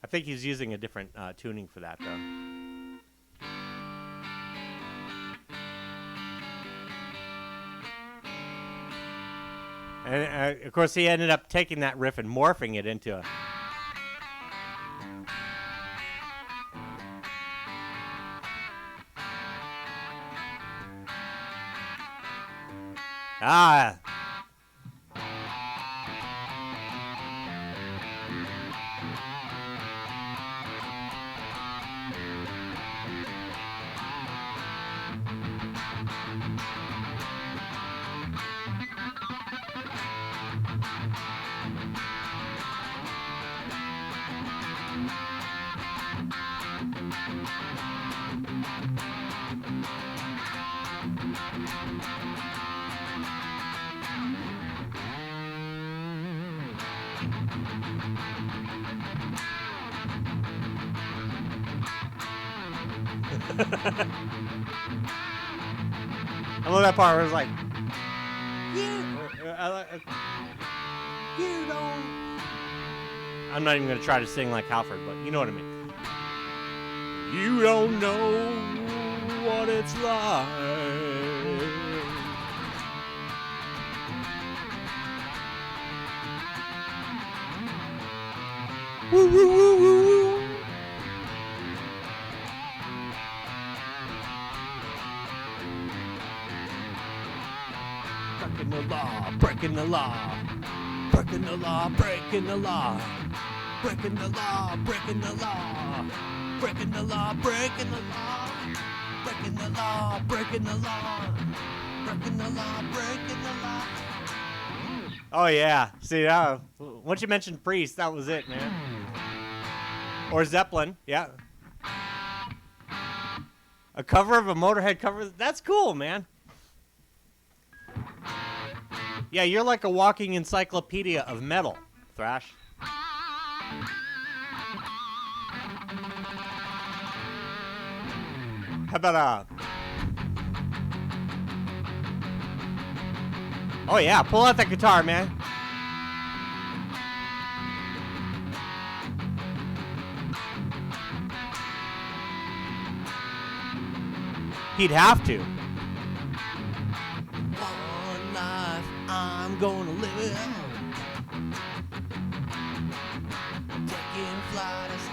I think he's using a different tuning for that, though. And of course, he ended up taking that riff and morphing it into a. Ah. I love that part where it's like, you don't. I'm not even going to try to sing like Halford, but you know what I mean. You don't know what it's like. Woo, woo, woo, woo, woo. Breaking the law, breaking the law, breaking the law, breaking the law, breaking the law, breaking the law, breaking the law, breaking the law, breaking the law, breaking the law, breaking the law, breaking the law. Oh yeah, see, once you mentioned Priest, that was it, man. Or Zeppelin, yeah. A cover of a Motorhead cover, that's cool, man. Yeah, you're like a walking encyclopedia of metal, Thrash. How about oh yeah, pull out that guitar, man. He'd have to. One life, I'm gonna live it. Taking flight as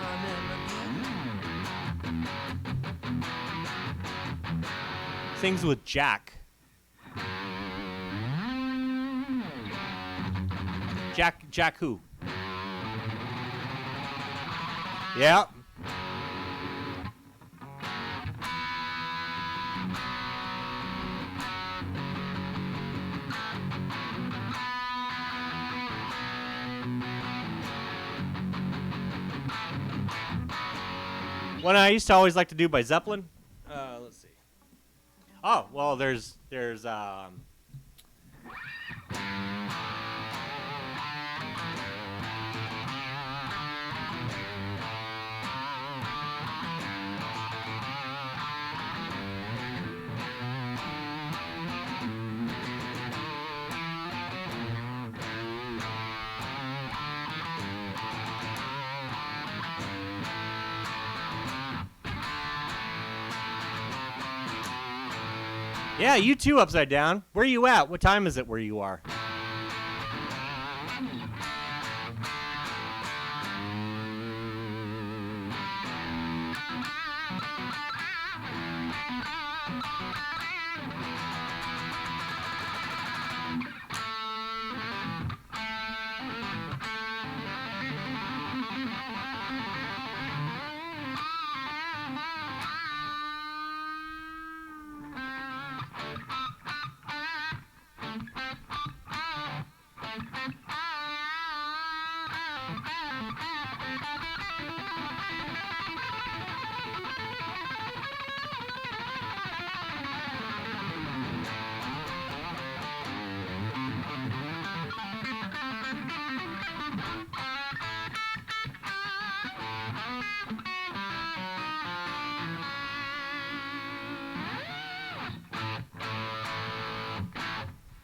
I'm in again. Sings with Jack. Jack who? Yeah. What I used to always like to do by Zeppelin. Let's see. Oh well, there's Yeah, you too, Upside Down. Where you at? What time is it where you are?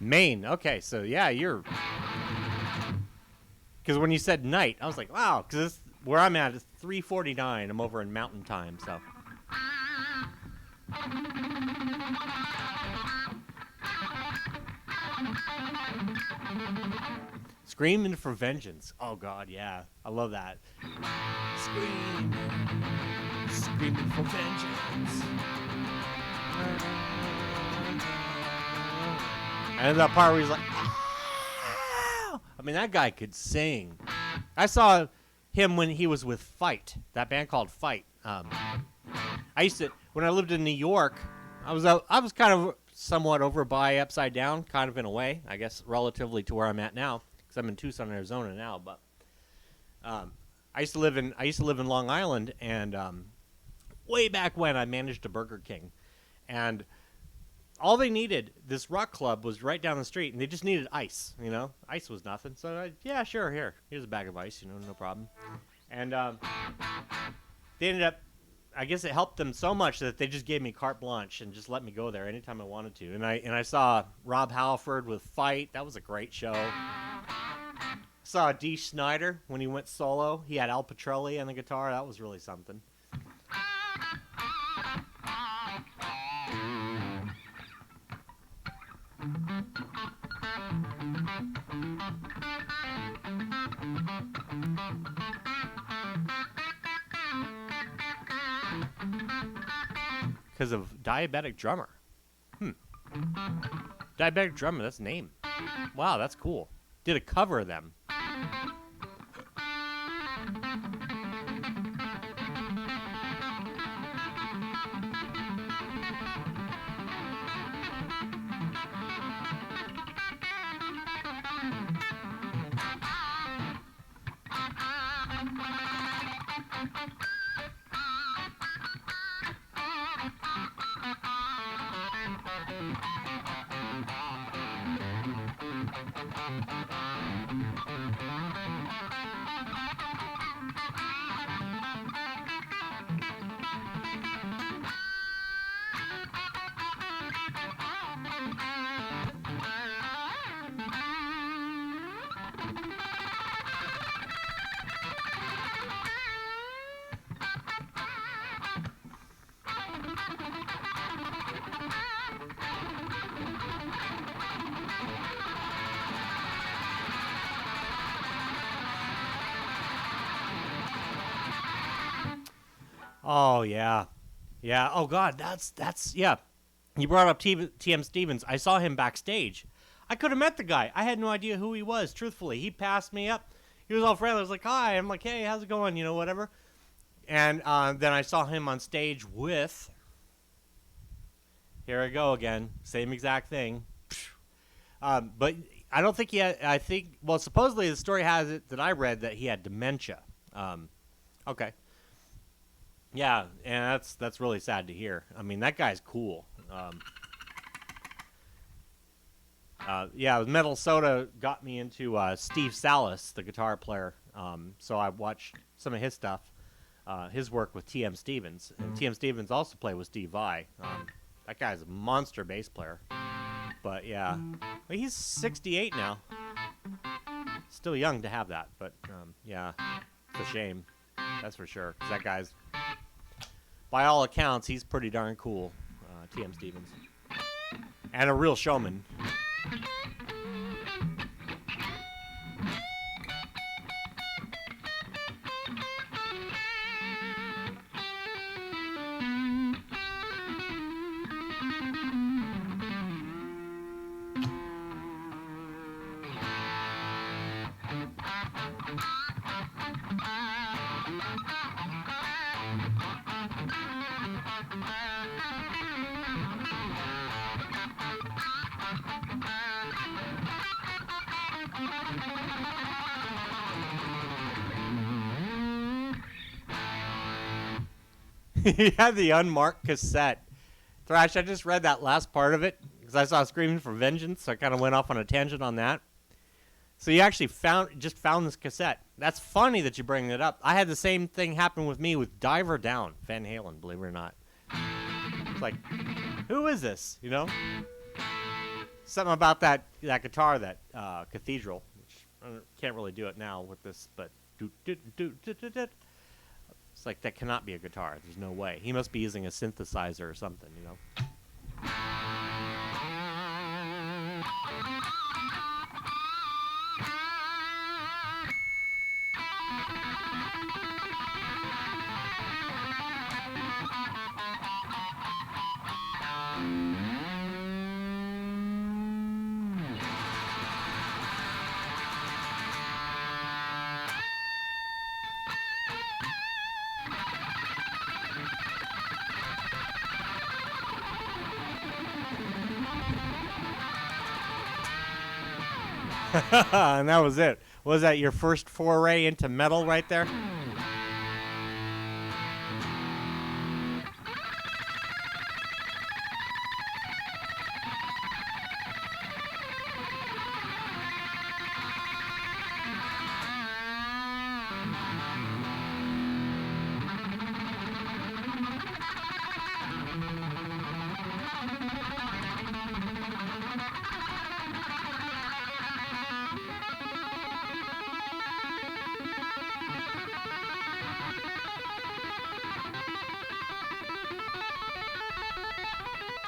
Maine. Okay, so yeah, you're... Because when you said night, I was like, wow, because where I'm at is 3:49. I'm over in Mountain Time, so... Screaming for vengeance. Oh, God, yeah. I love that. Screaming for vengeance. And that part where he's like, "Ah!" I mean, that guy could sing. I saw him when he was with Fight, that band called Fight. I used to, when I lived in New York, I was kind of somewhat over by Upside Down, kind of in a way, I guess, relatively to where I'm at now, because I'm in Tucson, Arizona now. But I used to live in Long Island, and way back when I managed a Burger King, and all they needed, this rock club was right down the street, and they just needed ice, you know? Ice was nothing. So, yeah, sure, here's a bag of ice, you know, no problem. And they ended up, I guess it helped them so much that they just gave me carte blanche and just let me go there anytime I wanted to. And I saw Rob Halford with Fight. That was a great show. Saw Dee Snider when he went solo. He had Al Petrelli on the guitar. That was really something. Because of Diabetic Drummer. Diabetic Drummer, that's a name. Wow, that's cool. Did a cover of them. Oh, yeah. Yeah. Oh, God, that's yeah. You brought up T.M. Stevens. I saw him backstage. I could have met the guy. I had no idea who he was, truthfully. He passed me up. He was all friendly. I was like, hi. I'm like, hey, how's it going? You know, whatever. And then I saw him on stage with... Here I go again. Same exact thing. But I don't think he had... I think... Well, supposedly the story has it that I read that he had dementia. Okay. Yeah, and that's really sad to hear. I mean, that guy's cool. Yeah, Metal Soda got me into Steve Salas, the guitar player. So I watched some of his stuff, his work with T.M. Stevens. And T.M. Stevens also played with Steve Vai. That guy's a monster bass player. But yeah, well, he's 68 now. Still young to have that, but yeah, it's a shame. That's for sure. 'Cause that guy's... By all accounts, he's pretty darn cool, T.M. Stevens. And a real showman. He had the unmarked cassette. Thrash, I just read that last part of it because I saw Screaming for Vengeance, so I kind of went off on a tangent on that. So you actually found this cassette. That's funny that you bring it up. I had the same thing happen with me with Diver Down, Van Halen, believe it or not. It's like, who is this? You know? Something about that guitar, that Cathedral, which I can't really do it now with this, but it's like, that cannot be a guitar. There's no way. He must be using a synthesizer or something, you know? And that was it. Was that your first foray into metal right there?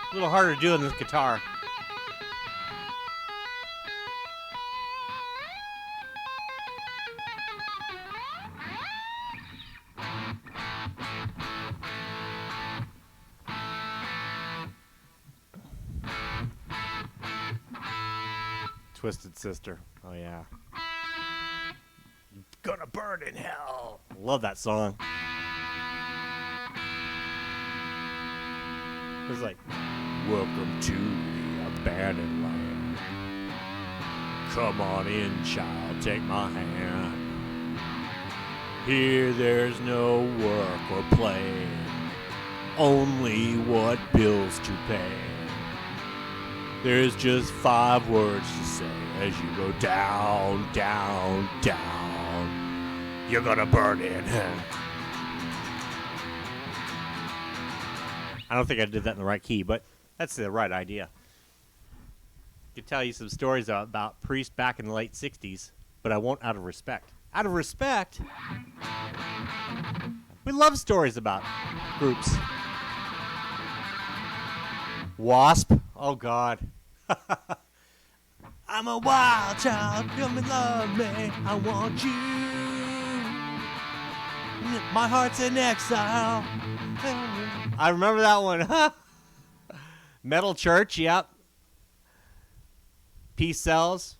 A little harder to do on this guitar. Twisted Sister. Oh yeah. Gonna burn in hell. Love that song. It's like, welcome to the abandoned land. Come on in, child, take my hand. Here there's no work or play, only what bills to pay. There's just 5 words to say as you go down, down, down. You're gonna burn in hell. I don't think I did that in the right key, but that's the right idea. I could tell you some stories about Priest back in the late 60s, but I won't out of respect. Out of respect? We love stories about groups. Wasp? Oh, God. I'm a wild child, come and love me, I want you. My heart's in exile. I remember that one. Metal Church, yep. Peace Cells.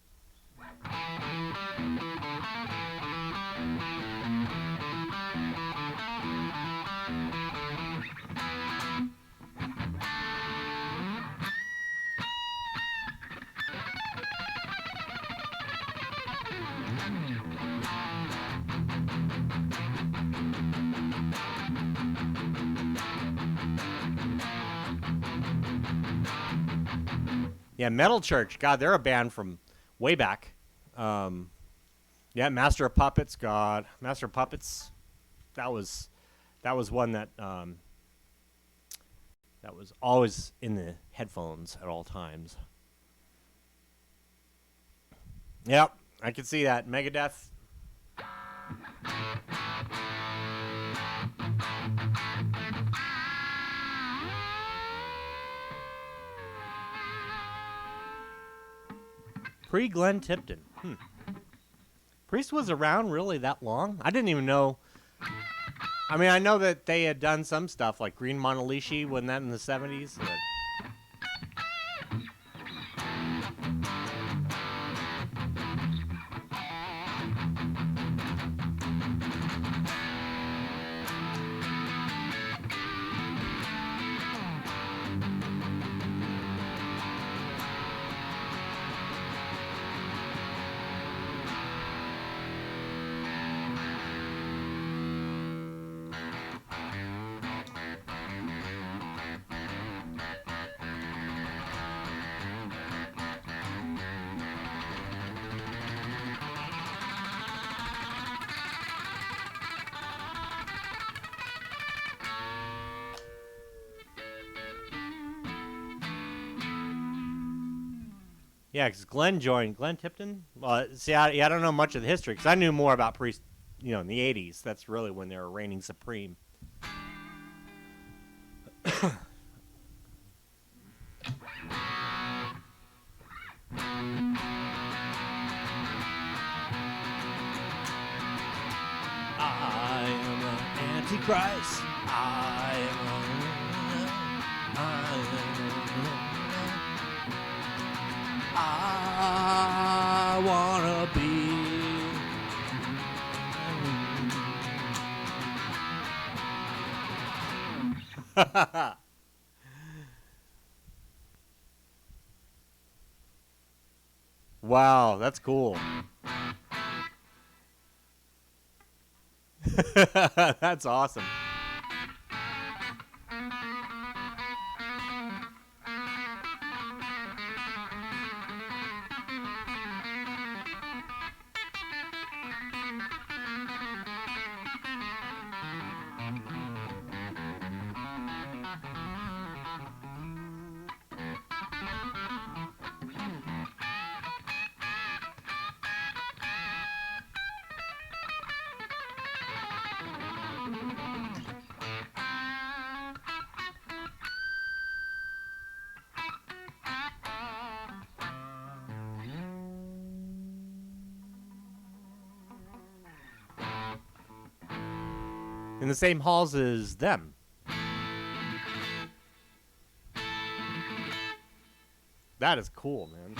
Yeah, Metal Church. God, they're a band from way back. Yeah, Master of Puppets. God, Master of Puppets. That was one that that was always in the headphones at all times. Yep, I can see that. Megadeth. Pre-Glenn Tipton. Priest was around really that long? I didn't even know. I mean, I know that they had done some stuff like Green Monalishi, wasn't that in the 70s? Yeah, because Glenn joined. Glenn Tipton? Well, see, I don't know much of the history, because I knew more about Priest, in the 80s. That's really when they were reigning supreme. I am an antichrist. I wanna be. Wow, that's cool. That's awesome. In the same halls as them. That is cool, man.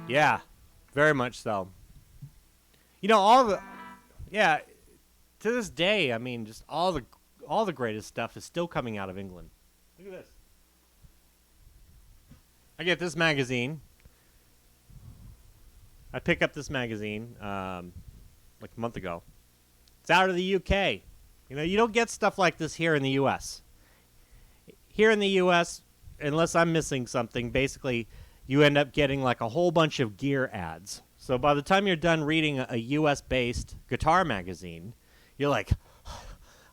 Yeah, very much so. To this day, I mean, just all the greatest stuff is still coming out of England. Look at this. I get this magazine. I pick up this magazine like a month ago. It's out of the UK. You don't get stuff like this here in the US. Here in the US, unless I'm missing something, basically you end up getting like a whole bunch of gear ads. So by the time you're done reading a US-based guitar magazine, you're like,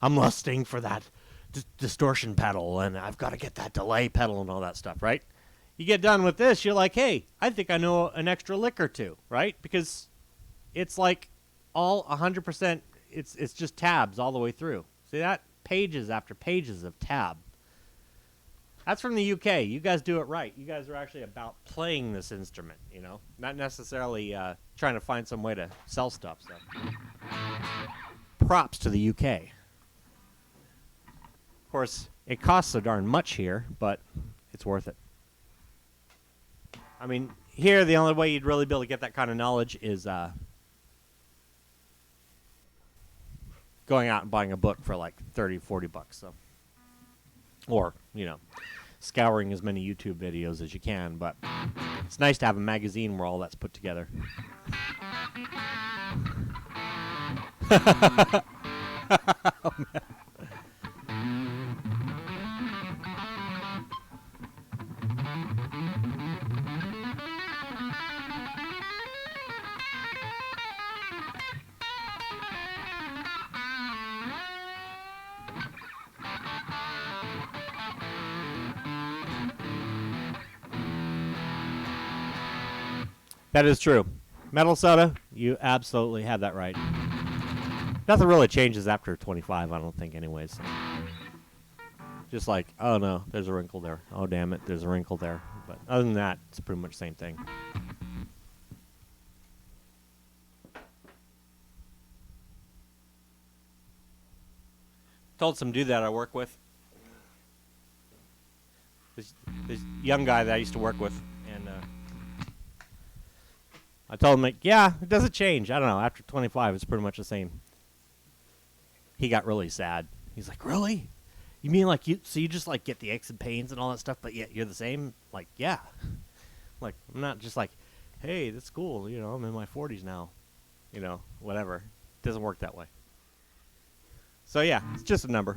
I'm lusting for that distortion pedal, and I've got to get that delay pedal and all that stuff, right? You get done with this, you're like, hey, I think I know an extra lick or two, right? Because it's like all 100%, it's just tabs all the way through. See that? Pages after pages of tab. That's from the UK. You guys do it right. You guys are actually about playing this instrument, not necessarily trying to find some way to sell stuff. So, props to the UK. Of course, it costs so darn much here, but it's worth it. I mean, here the only way you'd really be able to get that kind of knowledge is going out and buying a book for like $30, $40. So, or scouring as many YouTube videos as you can. But it's nice to have a magazine where all that's put together. Oh, man. That is true. Metal Soda, you absolutely have that right. Nothing really changes after 25, I don't think, anyways. Just like, oh no, there's a wrinkle there. Oh damn it, there's a wrinkle there. But other than that, it's pretty much the same thing. Told some dude that I work with, this young guy that I used to work with, and I told him, like, yeah, it doesn't change. I don't know. After 25, it's pretty much the same. He got really sad. He's like, really? You mean like you just like get the aches and pains and all that stuff, but yet you're the same? Like, yeah. Like, I'm not just like, hey, that's cool. You know, I'm in my 40s now. You know, whatever. It doesn't work that way. So yeah, it's just a number.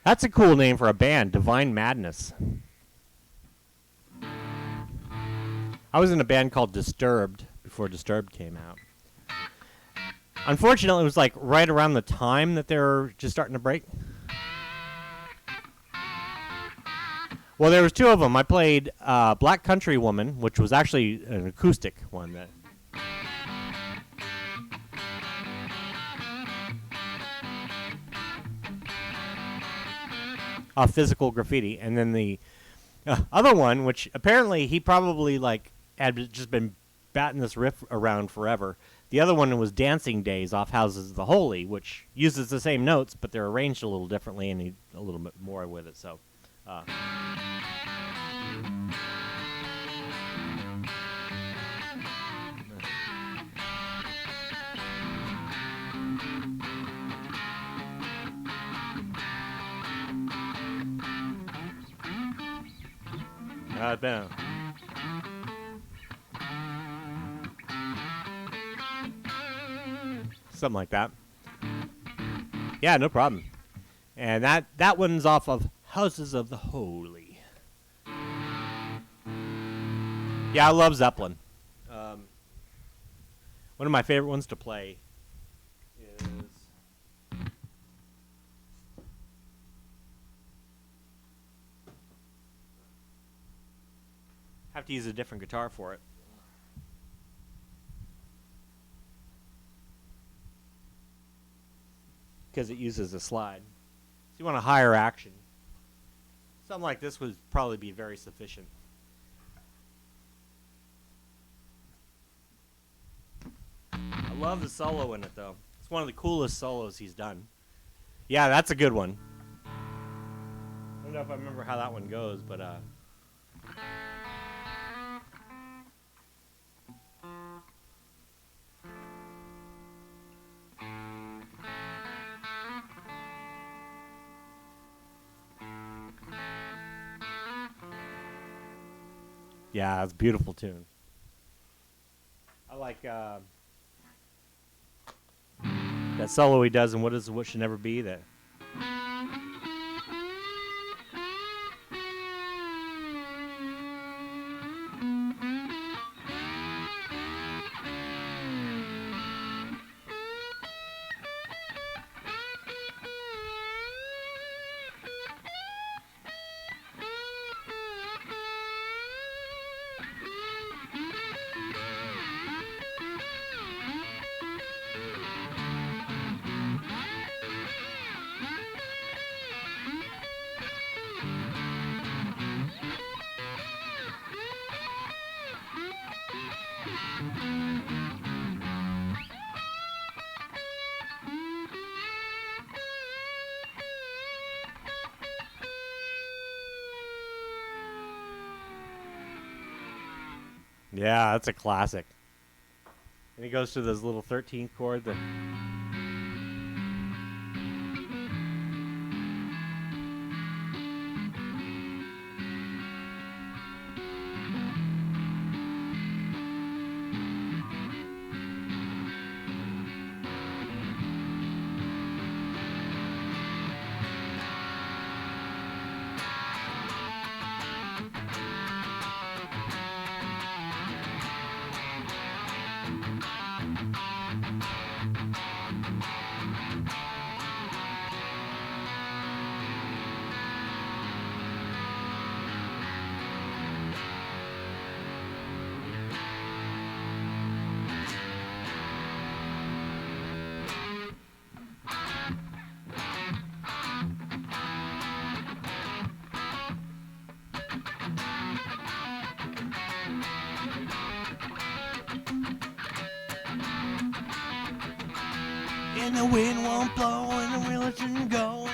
That's a cool name for a band, Divine Madness. I was in a band called Disturbed before Disturbed came out. Unfortunately, it was like right around the time that they were just starting to break. Well, there was two of them. I played Black Country Woman, which was actually an acoustic one. That Physical Graffiti. And then the other one, which apparently he probably like had just been batting this riff around forever. The other one was Dancing Days off Houses of the Holy, which uses the same notes, but they're arranged a little differently and he a little bit more with it. So something like that. Yeah, no problem. And that one's off of Houses of the Holy. Yeah, I love Zeppelin. One of my favorite ones to play is have to use a different guitar for it. Because it uses a slide. So you want a higher action. Something like this would probably be very sufficient. I love the solo in it, though. It's one of the coolest solos he's done. Yeah, that's a good one. I don't know if I remember how that one goes, but yeah, it's a beautiful tune. I like that solo he does in What Is What Should Never Be. That Yeah, that's a classic. And he goes to this little 13th chord that... And the wind won't blow, and the wheels shouldn't go,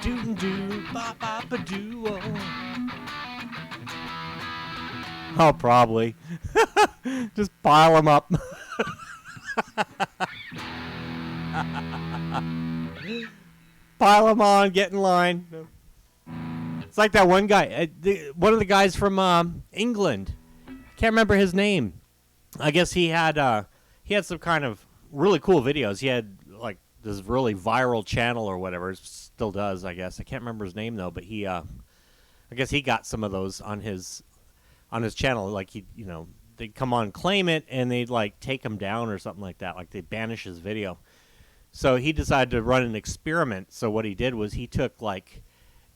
and doo ba ba ba doo. Oh, probably. Just pile them up. Pile them on, get in line. It's like that one guy, one of the guys from England. Can't remember his name. I guess he had some kind of really cool videos. He had like this really viral channel or whatever. Still does, I guess. I can't remember his name though. But he, I guess he got some of those on his channel. Like they'd come on, claim it, and they'd like take him down or something like that. Like they'd banish his video. So he decided to run an experiment. So what he did was he took like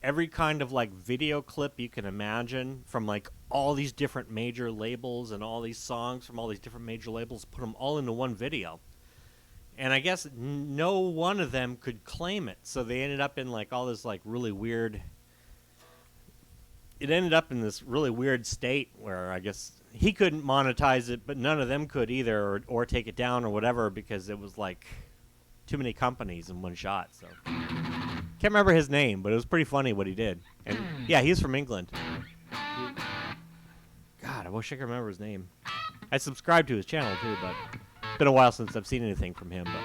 every kind of like video clip you can imagine from like all these different major labels and all these songs from all these different major labels, put them all into one video. And I guess no one of them could claim it. So they ended up in like all this like really weird, it ended up in this really weird state where I guess he couldn't monetize it, but none of them could either, or take it down or whatever, because it was like too many companies in one shot. So can't remember his name, but it was pretty funny what he did. And yeah, he's from England. God, I wish I could remember his name. I subscribed to his channel too, but it's been a while since I've seen anything from him. But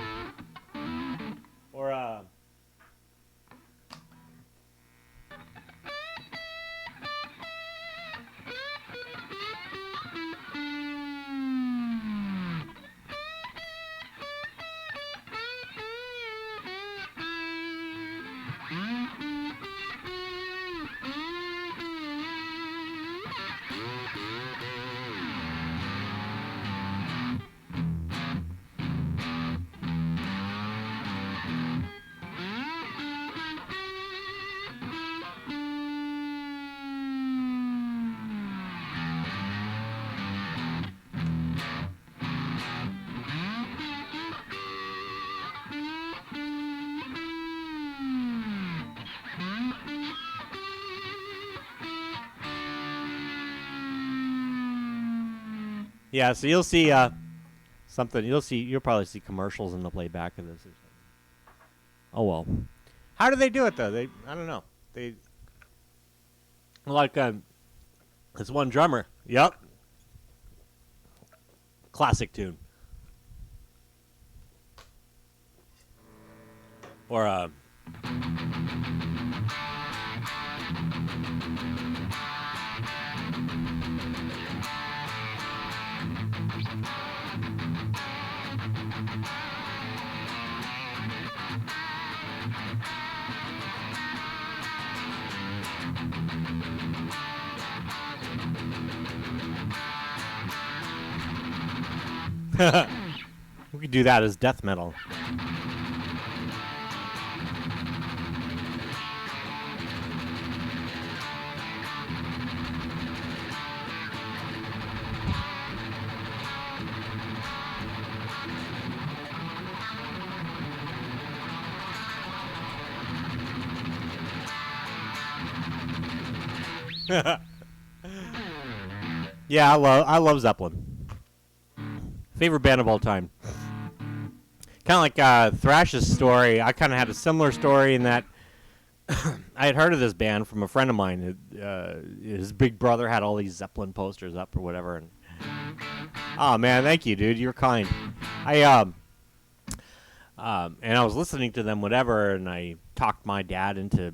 yeah, so you'll see something. You'll probably see commercials in the playback of this. Or something. Oh well, how do they do it though? I don't know. They like this one drummer. Yep, classic tune. Or we could do that as death metal. Yeah, I love Zeppelin. Favorite band of all time. Kind of like Thrash's story. I kind of had a similar story in that I had heard of this band from a friend of mine. His big brother had all these Zeppelin posters up or whatever. And oh man, thank you, dude. You're kind. And I was listening to them, whatever, and I talked my dad into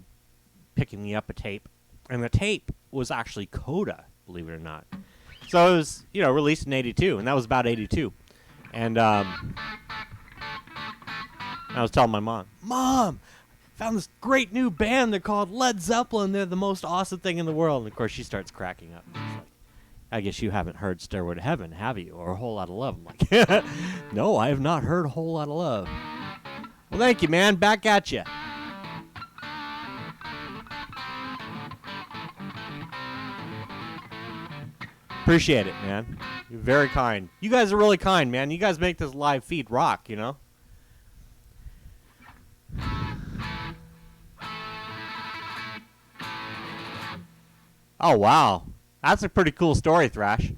picking me up a tape, and the tape was actually Coda, believe it or not. So it was, released in '82, and that was about '82. And I was telling my Mom, found this great new band. They're called Led Zeppelin. They're the most awesome thing in the world. And of course, she starts cracking up. She's like, I guess you haven't heard Stairway to Heaven, have you? Or A Whole Lot of Love. I'm like, no, I have not heard A Whole Lot of Love. Well, thank you, man. Back at you. Appreciate it, man. You're very kind. You guys are really kind, man. You guys make this live feed rock, Oh, wow. That's a pretty cool story, Thrash.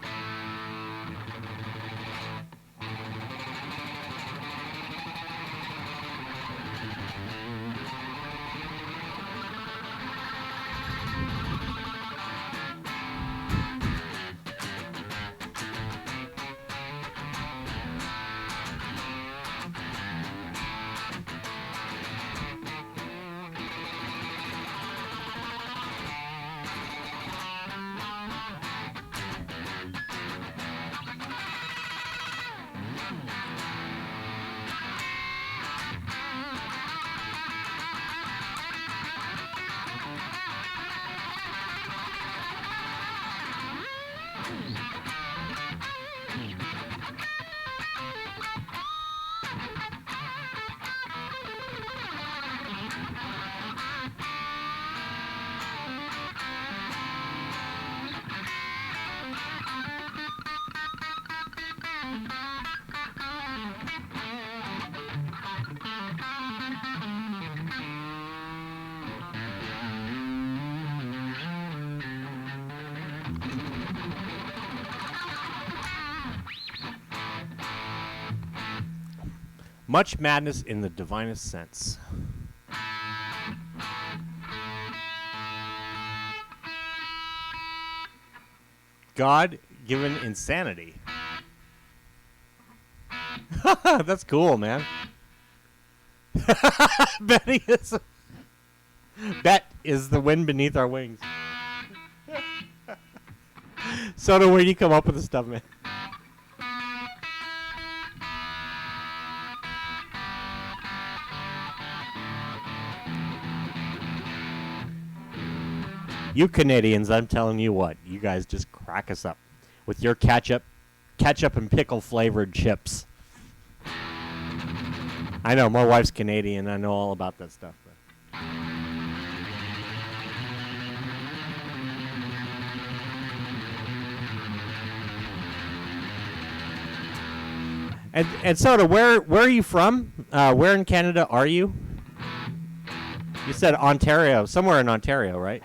Much madness in the divinest sense. God-given insanity. That's cool, man. Bet is the wind beneath our wings. Soda, where do you come up with this stuff, man? You Canadians, I'm telling you what, you guys just crack us up with your ketchup and pickle flavored chips. I know, my wife's Canadian. I know all about that stuff. And Soda, where are you from? Where in Canada are you? You said Ontario, somewhere in Ontario, right?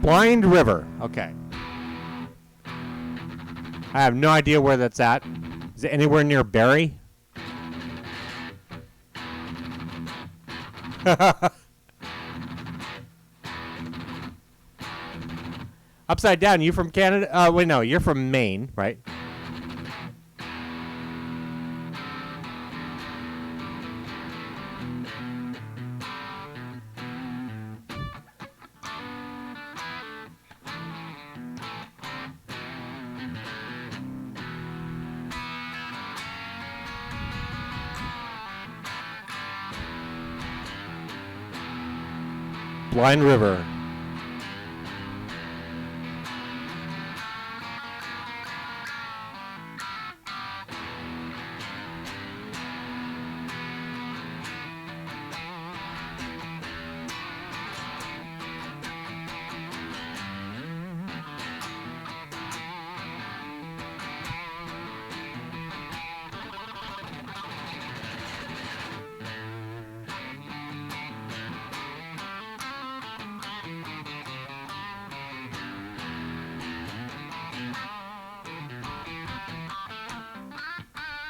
Blind River. Okay. I have no idea where that's at. Is it anywhere near Barrie? Upside down, you from Canada? Wait, no, you're from Maine, right? Blind River.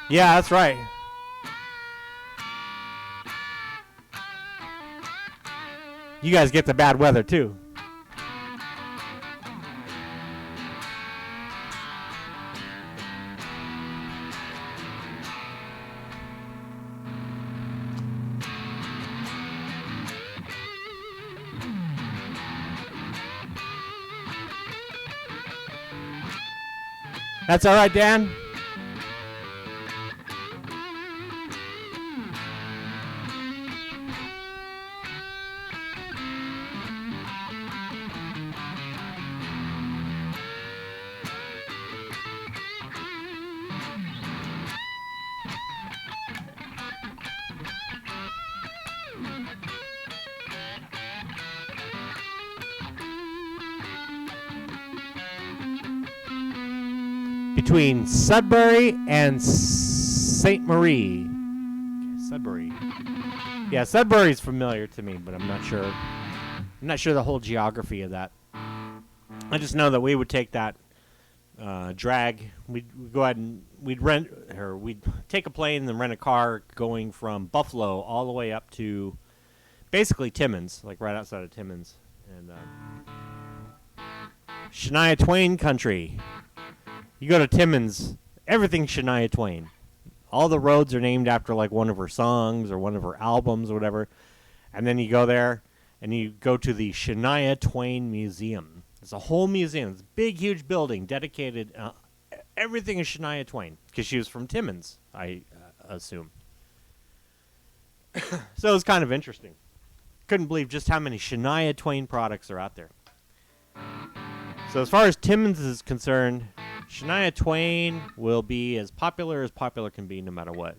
Yeah, that's right. You guys get the bad weather too. That's all right, Dan. Between Sudbury and St. Marie. Okay, Sudbury. Yeah, Sudbury's familiar to me, but I'm not sure. I'm not sure the whole geography of that. I just know that we would take that drag. We'd go ahead and we'd take a plane and then rent a car going from Buffalo all the way up to basically Timmins, like right outside of Timmins, and Shania Twain country. You go to Timmins, everything's Shania Twain. All the roads are named after like one of her songs or one of her albums or whatever. And then you go there and you go to the Shania Twain Museum. It's a whole museum. It's a big, huge building dedicated. Everything is Shania Twain because she was from Timmins, I assume. So it was kind of interesting. Couldn't believe just how many Shania Twain products are out there. So as far as Timmins is concerned, Shania Twain will be as popular can be no matter what.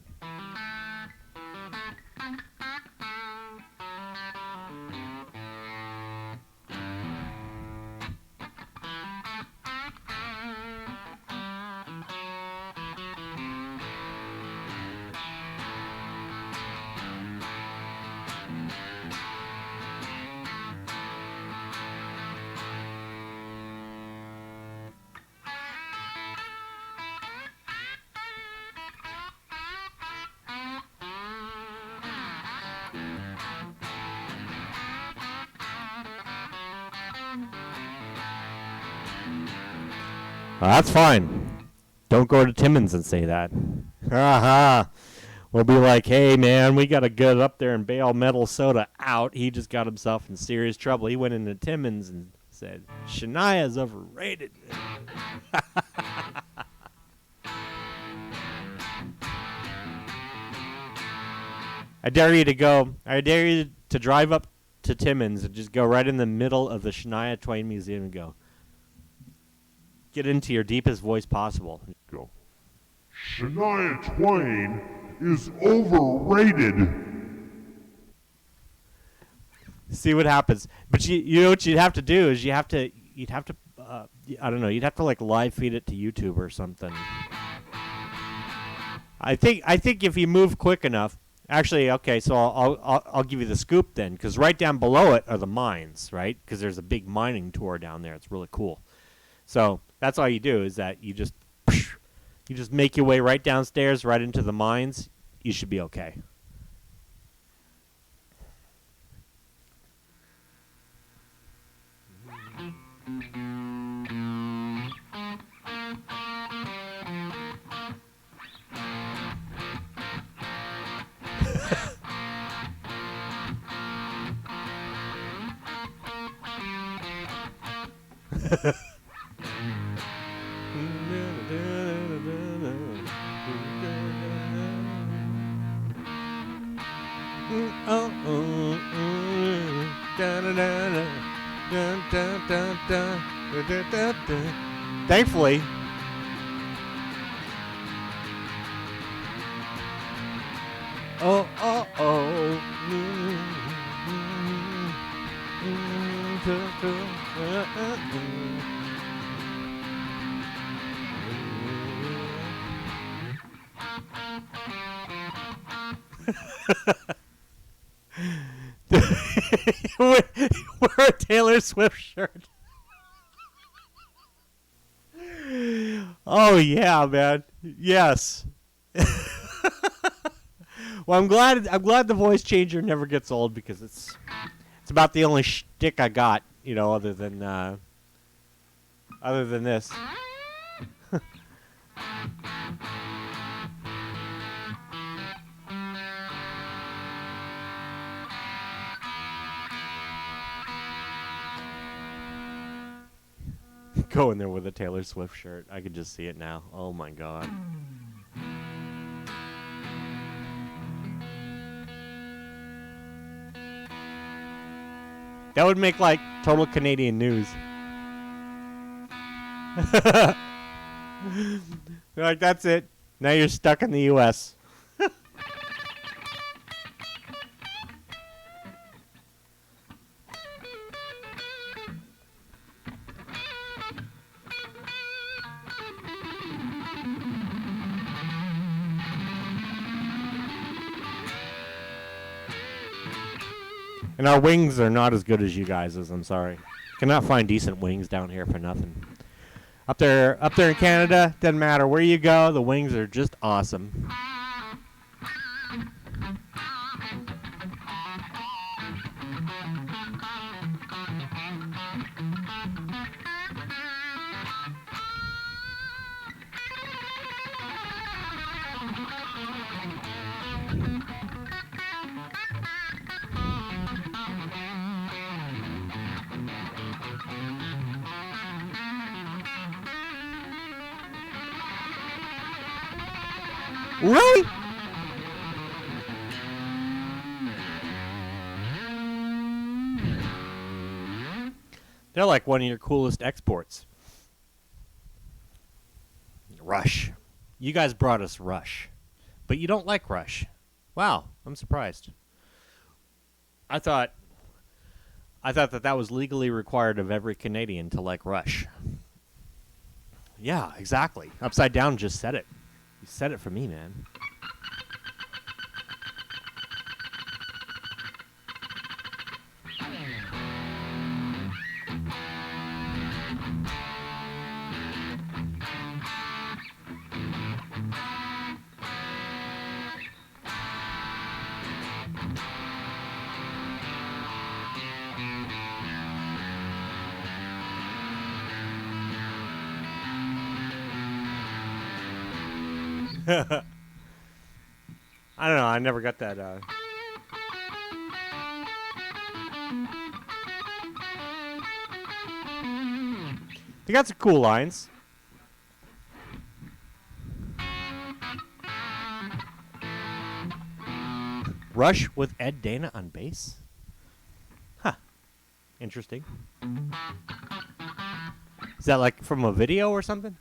That's fine. Don't go to Timmins and say that. Haha. We'll be like, hey, man, we got to get up there and bail Metal Soda out. He just got himself in serious trouble. He went into Timmins and said, Shania's overrated. I dare you to drive up to Timmins and just go right in the middle of the Shania Twain Museum and go. Get into your deepest voice possible. Go. Shania Twain is overrated. See what happens. But you know what you'd have to do is you'd have to I don't know, you'd have to like live feed it to YouTube or something. I think if you move quick enough, actually, okay, so I'll give you the scoop then, because right down below it are the mines, right? Because there's a big mining tour down there. It's really cool. So that's all you do is that you just make your way right downstairs, right into the mines. You should be okay. Thankfully. Oh, oh, oh. Wear a Taylor Swift shirt. Oh yeah, man. Yes. Well, I'm glad the voice changer never gets old because it's about the only shtick I got, you know, other than this. Go in there with a Taylor Swift shirt. I could just see it now. Oh my god. That would make like total Canadian news. They're like, that's it. Now you're stuck in the U.S. And our wings are not as good as you guys', I'm sorry. Cannot find decent wings down here for nothing. Up there in Canada, doesn't matter where you go, the wings are just awesome. Really? They're like one of your coolest exports. Rush. You guys brought us Rush. But you don't like Rush. Wow, I'm surprised. I thought that was legally required of every Canadian to like Rush. Yeah, exactly. Upside Down just said it. You said it for me, man. I don't know. I never got that. They got some cool lines. Rush with Ed Dana on bass? Huh. Interesting. Is that like from a video or something?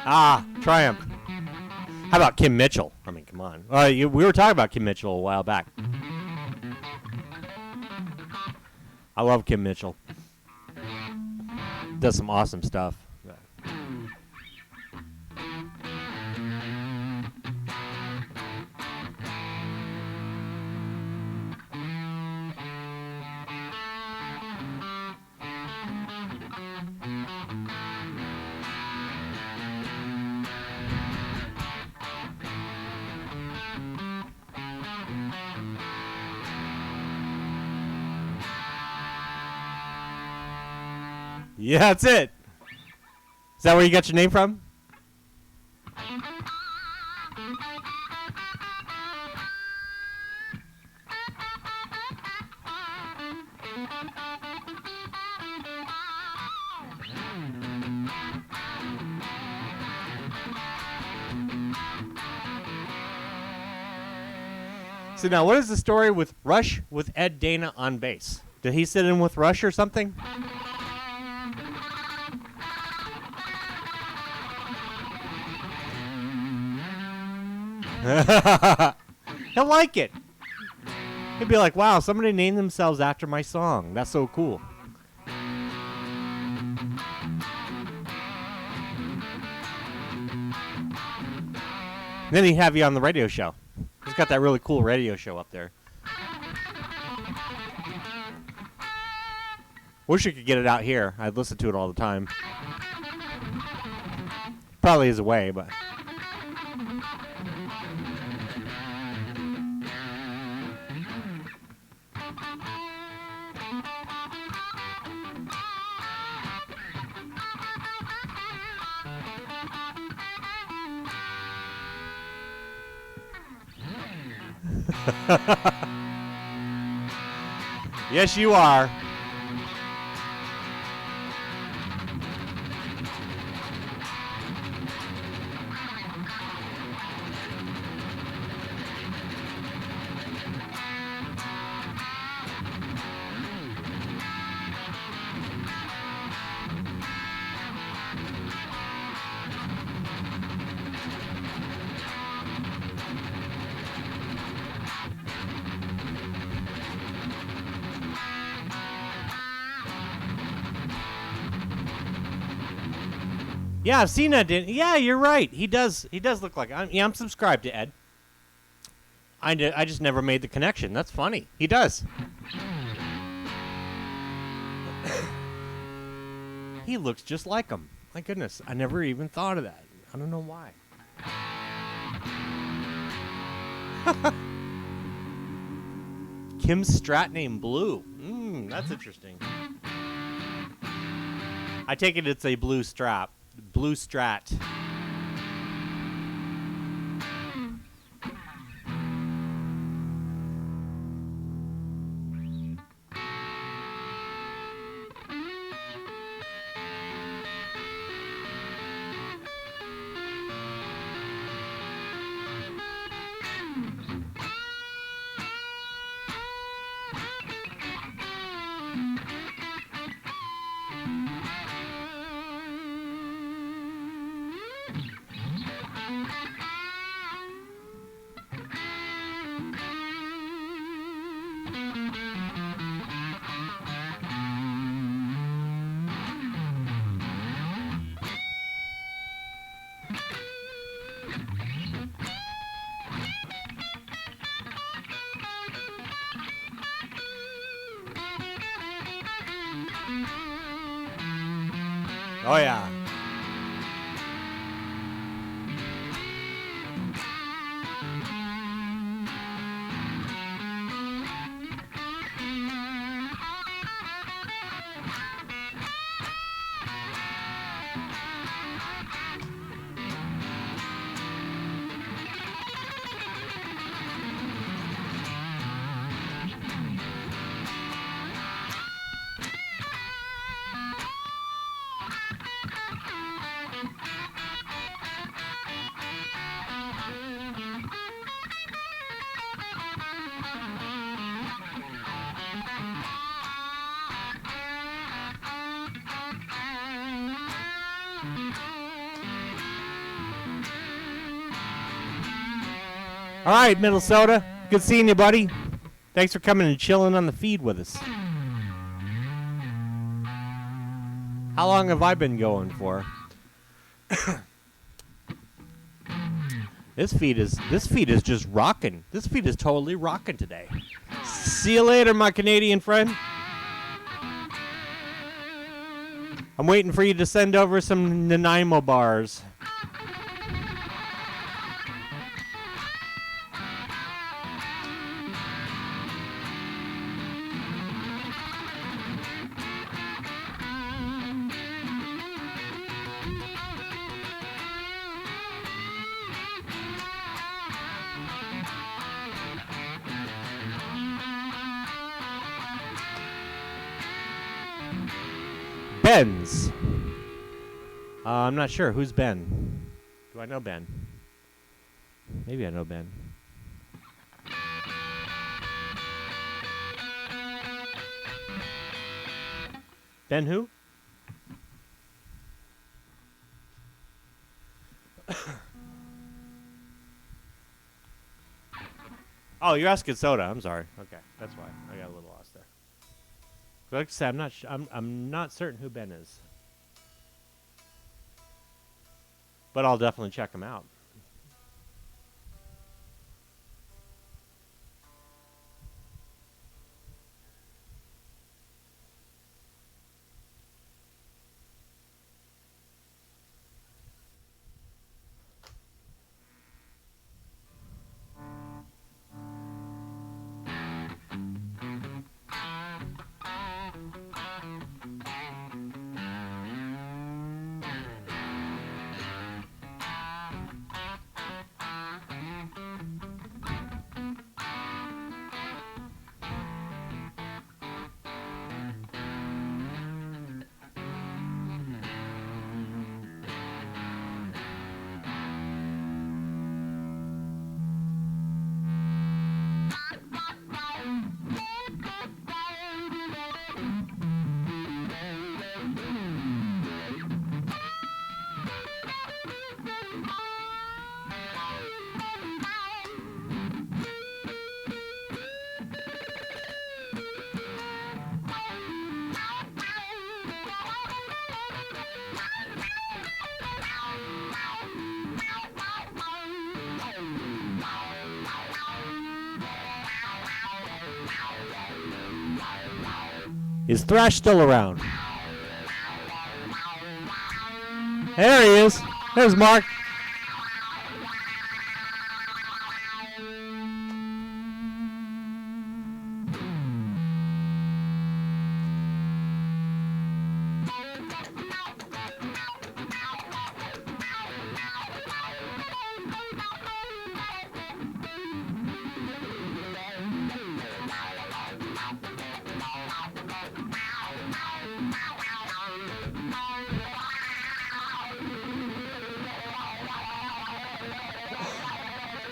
Ah, Triumph. How about Kim Mitchell? I mean, come on. We were talking about Kim Mitchell a while back. I love Kim Mitchell. Does some awesome stuff. Yeah, that's it. Is that where you got your name from? So now, what is the story with Rush with Ed Dana on bass? Did he sit in with Rush or something? He'll like it. He'll be like, wow, somebody named themselves after my song. That's so cool. Then he'd have you on the radio show. He's got that really cool radio show up there. Wish you could get it out here. I'd listen to it all the time. Probably is a way, but... Yes, you are. Yeah, I've seen that. Yeah, you're right. He does look like. I'm subscribed to Ed. I just never made the connection. That's funny. He does. He looks just like him. My goodness, I never even thought of that. I don't know why. Kim Strat named Blue. That's interesting. I take it it's a blue strap. Blue Strat. Oh, yeah. All right, Minnesota. Good seeing you, buddy. Thanks for coming and chilling on the feed with us. How long have I been going for? This feed is just rocking. This feed is totally rocking today. See you later, my Canadian friend. I'm waiting for you to send over some Nanaimo bars. Ben's. I'm not sure. Who's Ben? Do I know Ben? Maybe I know Ben. Ben who? Oh, you're asking Soda. I'm sorry. Okay, that's why I got a little lost there. Like I said, I'm not certain who Ben is, but I'll definitely check him out. Is Thrash still around? There he is. There's Mark.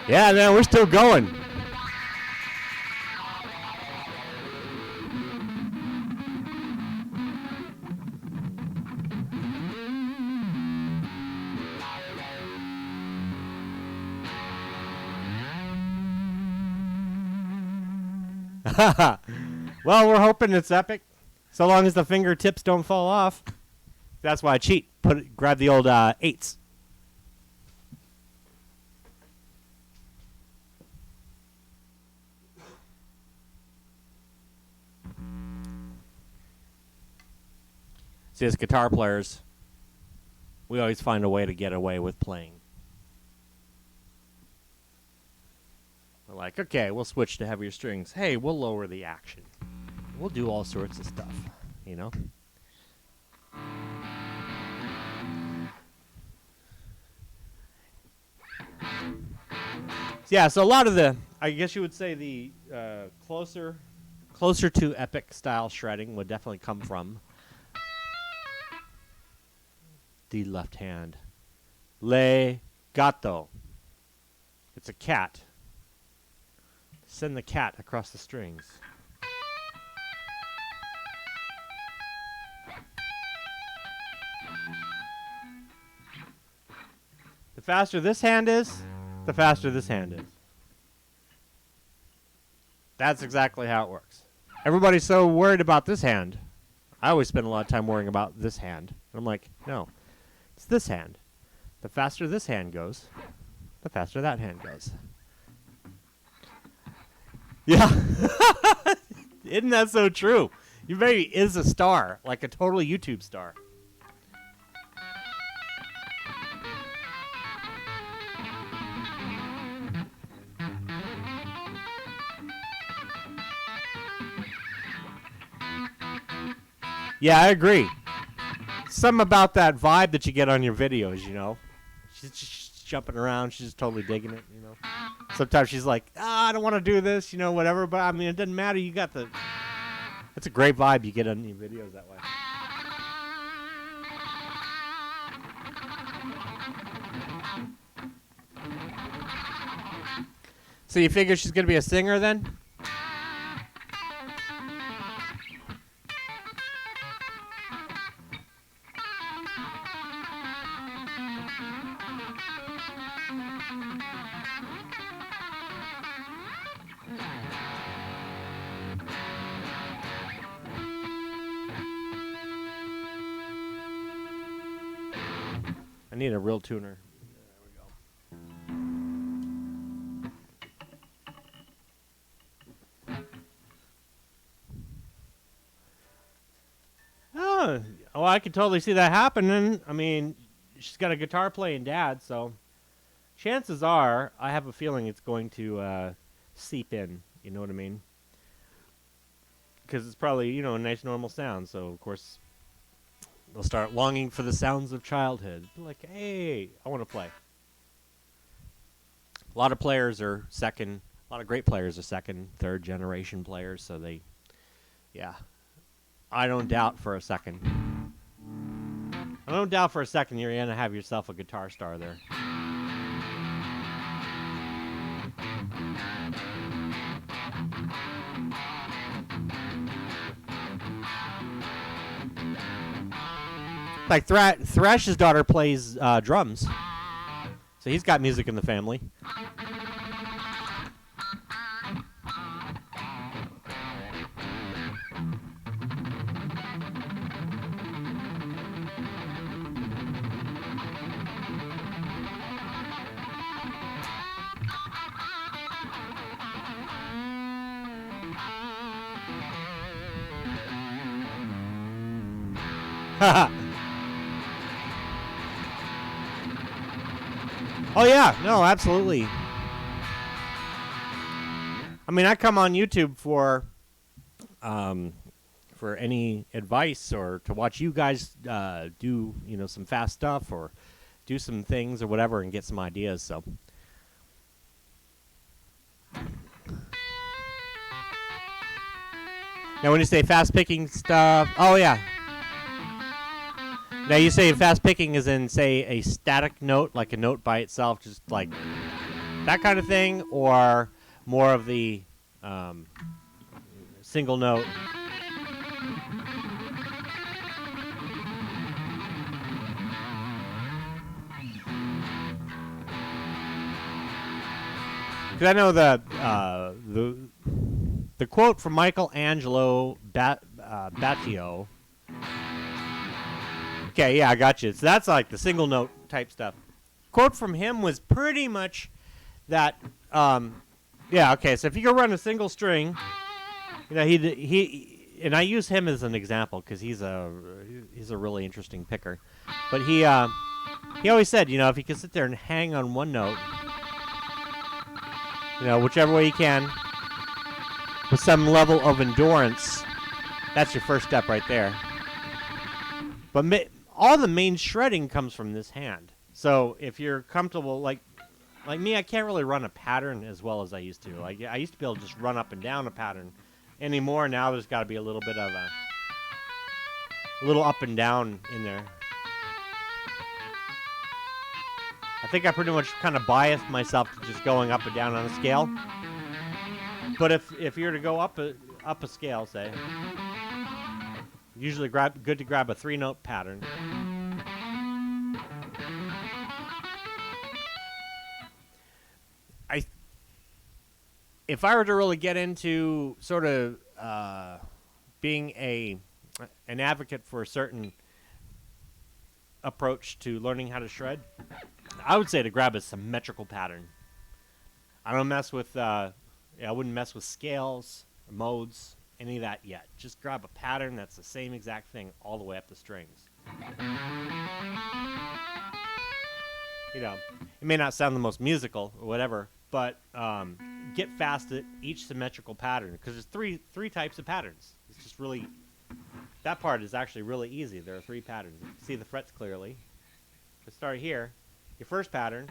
Yeah, man, we're still going. Well, we're hoping it's epic, so long as the fingertips don't fall off. That's why I cheat. Grab the old 8s. See, as guitar players, we always find a way to get away with playing. We're like, okay, we'll switch to heavier strings. Hey, we'll lower the action. We'll do all sorts of stuff, you know? Yeah, so a lot of the, I guess you would say the closer to epic style shredding would definitely come from the left hand. Legato. It's a cat. Send the cat across the strings. The faster this hand is, the faster this hand is. That's exactly how it works. Everybody's so worried about this hand. I always spend a lot of time worrying about this hand. And I'm like, no, it's this hand. The faster this hand goes, the faster that hand goes. Yeah. Isn't that so true? Your baby is a star, like a total YouTube star. Yeah, I agree. Something about that vibe that you get on your videos, you know. She's just jumping around. She's just totally digging it, you know. Sometimes she's like, I don't want to do this, you know, whatever. But, I mean, it doesn't matter. You got the... That's a great vibe you get on your videos that way. So you figure she's going to be a singer then? I need a real tuner. Oh, I could totally see that happening. I mean, she's got a guitar playing dad, so chances are, I have a feeling it's going to seep in. You know what I mean? Because it's probably, you know, a nice normal sound. So, of course, they'll start longing for the sounds of childhood. Like, hey, I want to play. A lot of players are second. A lot of great players are second, third generation players. So they, yeah. I don't doubt for a second. I don't doubt for a second you're going to have yourself a guitar star there. Like Thrash's daughter plays drums, so he's got music in the family. Oh yeah, no, absolutely. I mean, I come on YouTube for any advice or to watch you guys do, you know, some fast stuff or do some things or whatever and get some ideas. So. Now, when you say fast picking stuff, oh yeah. Now, you say fast picking is in, say, a static note, like a note by itself, just like that kind of thing, or more of the single note? Because I know the quote from Michelangelo Battio. Okay, yeah, I got you. So that's like the single note type stuff. Quote from him was pretty much that. Yeah, okay. So if you go run a single string, you know, he and I use him as an example because he's a really interesting picker. But he always said, you know, if you can sit there and hang on one note, you know, whichever way you can, with some level of endurance, that's your first step right there. But all the main shredding comes from this hand. So if you're comfortable, like me, I can't really run a pattern as well as I used to. Like I used to be able to just run up and down a pattern. Anymore, now there's got to be a little bit of a little up and down in there. I think I pretty much kind of biased myself to just going up and down on a scale. But if you're to go up a scale, say, usually good to grab a 3-note pattern. If I were to really get into sort of being an advocate for a certain approach to learning how to shred, I would say to grab a symmetrical pattern. I don't mess with I wouldn't mess with scales, or modes, any of that yet. Just grab a pattern that's the same exact thing all the way up the strings. You know, it may not sound the most musical or whatever, but get fast at each symmetrical pattern because there's three types of patterns. It's just really, that part is actually really easy. There are 3 patterns. You can see the frets clearly. Let's start here. Your first pattern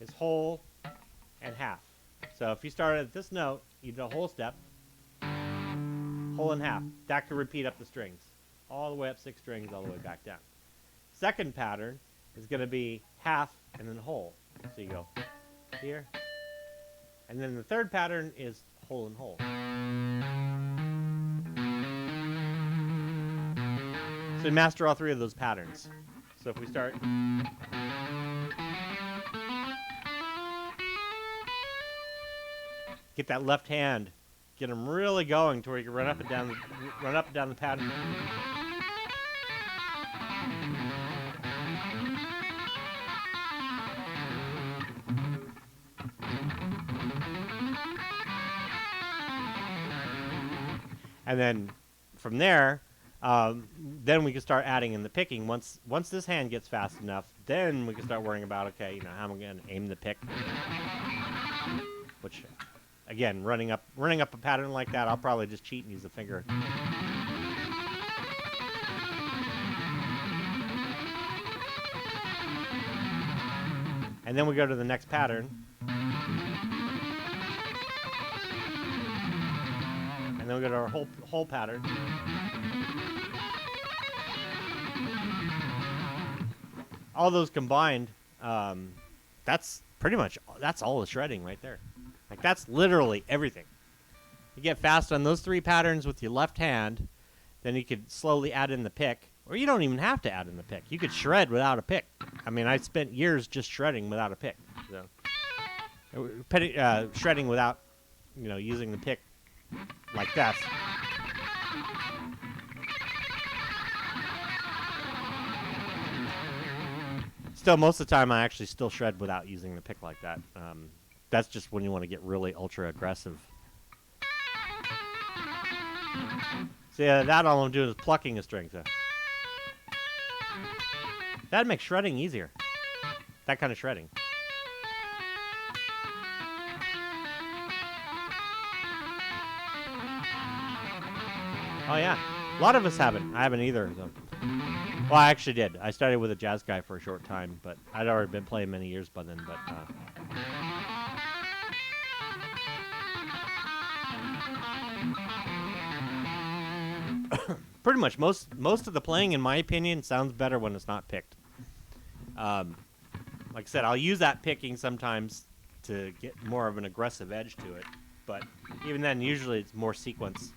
is whole and half. So if you start at this note, you do a whole step, whole and half. That could repeat up the strings, all the way up 6 strings, all the way back down. Second pattern is going to be half and then whole. So you go here. And then the third pattern is whole and whole. So master all 3 of those patterns. So if we start, get that left hand, get them really going to where you can run up and down the pattern. And then from there, then we can start adding in the picking. Once this hand gets fast enough, then we can start worrying about, okay, you know, how am I going to aim the pick? Which, again, running up a pattern like that, I'll probably just cheat and use the finger. And then we go to the next pattern. And then we go to our whole pattern. All those combined, that's pretty much, that's all the shredding right there. Like, that's literally everything. You get fast on those 3 patterns with your left hand, then you could slowly add in the pick. Or you don't even have to add in the pick. You could shred without a pick. I mean, I spent years just shredding without a pick. So, shredding without, you know, using the pick like that. Still, most of the time, I actually still shred without using the pick like that. That's just when you want to get really ultra aggressive. So yeah, that all I'm doing is plucking a string. So that makes shredding easier. That kind of shredding. Oh yeah, a lot of us haven't. I haven't either. So. Well, I actually did. I started with a jazz guy for a short time, but I'd already been playing many years by then. But pretty much most of the playing, in my opinion, sounds better when it's not picked. Like I said, I'll use that picking sometimes to get more of an aggressive edge to it, but even then, usually it's more sequence.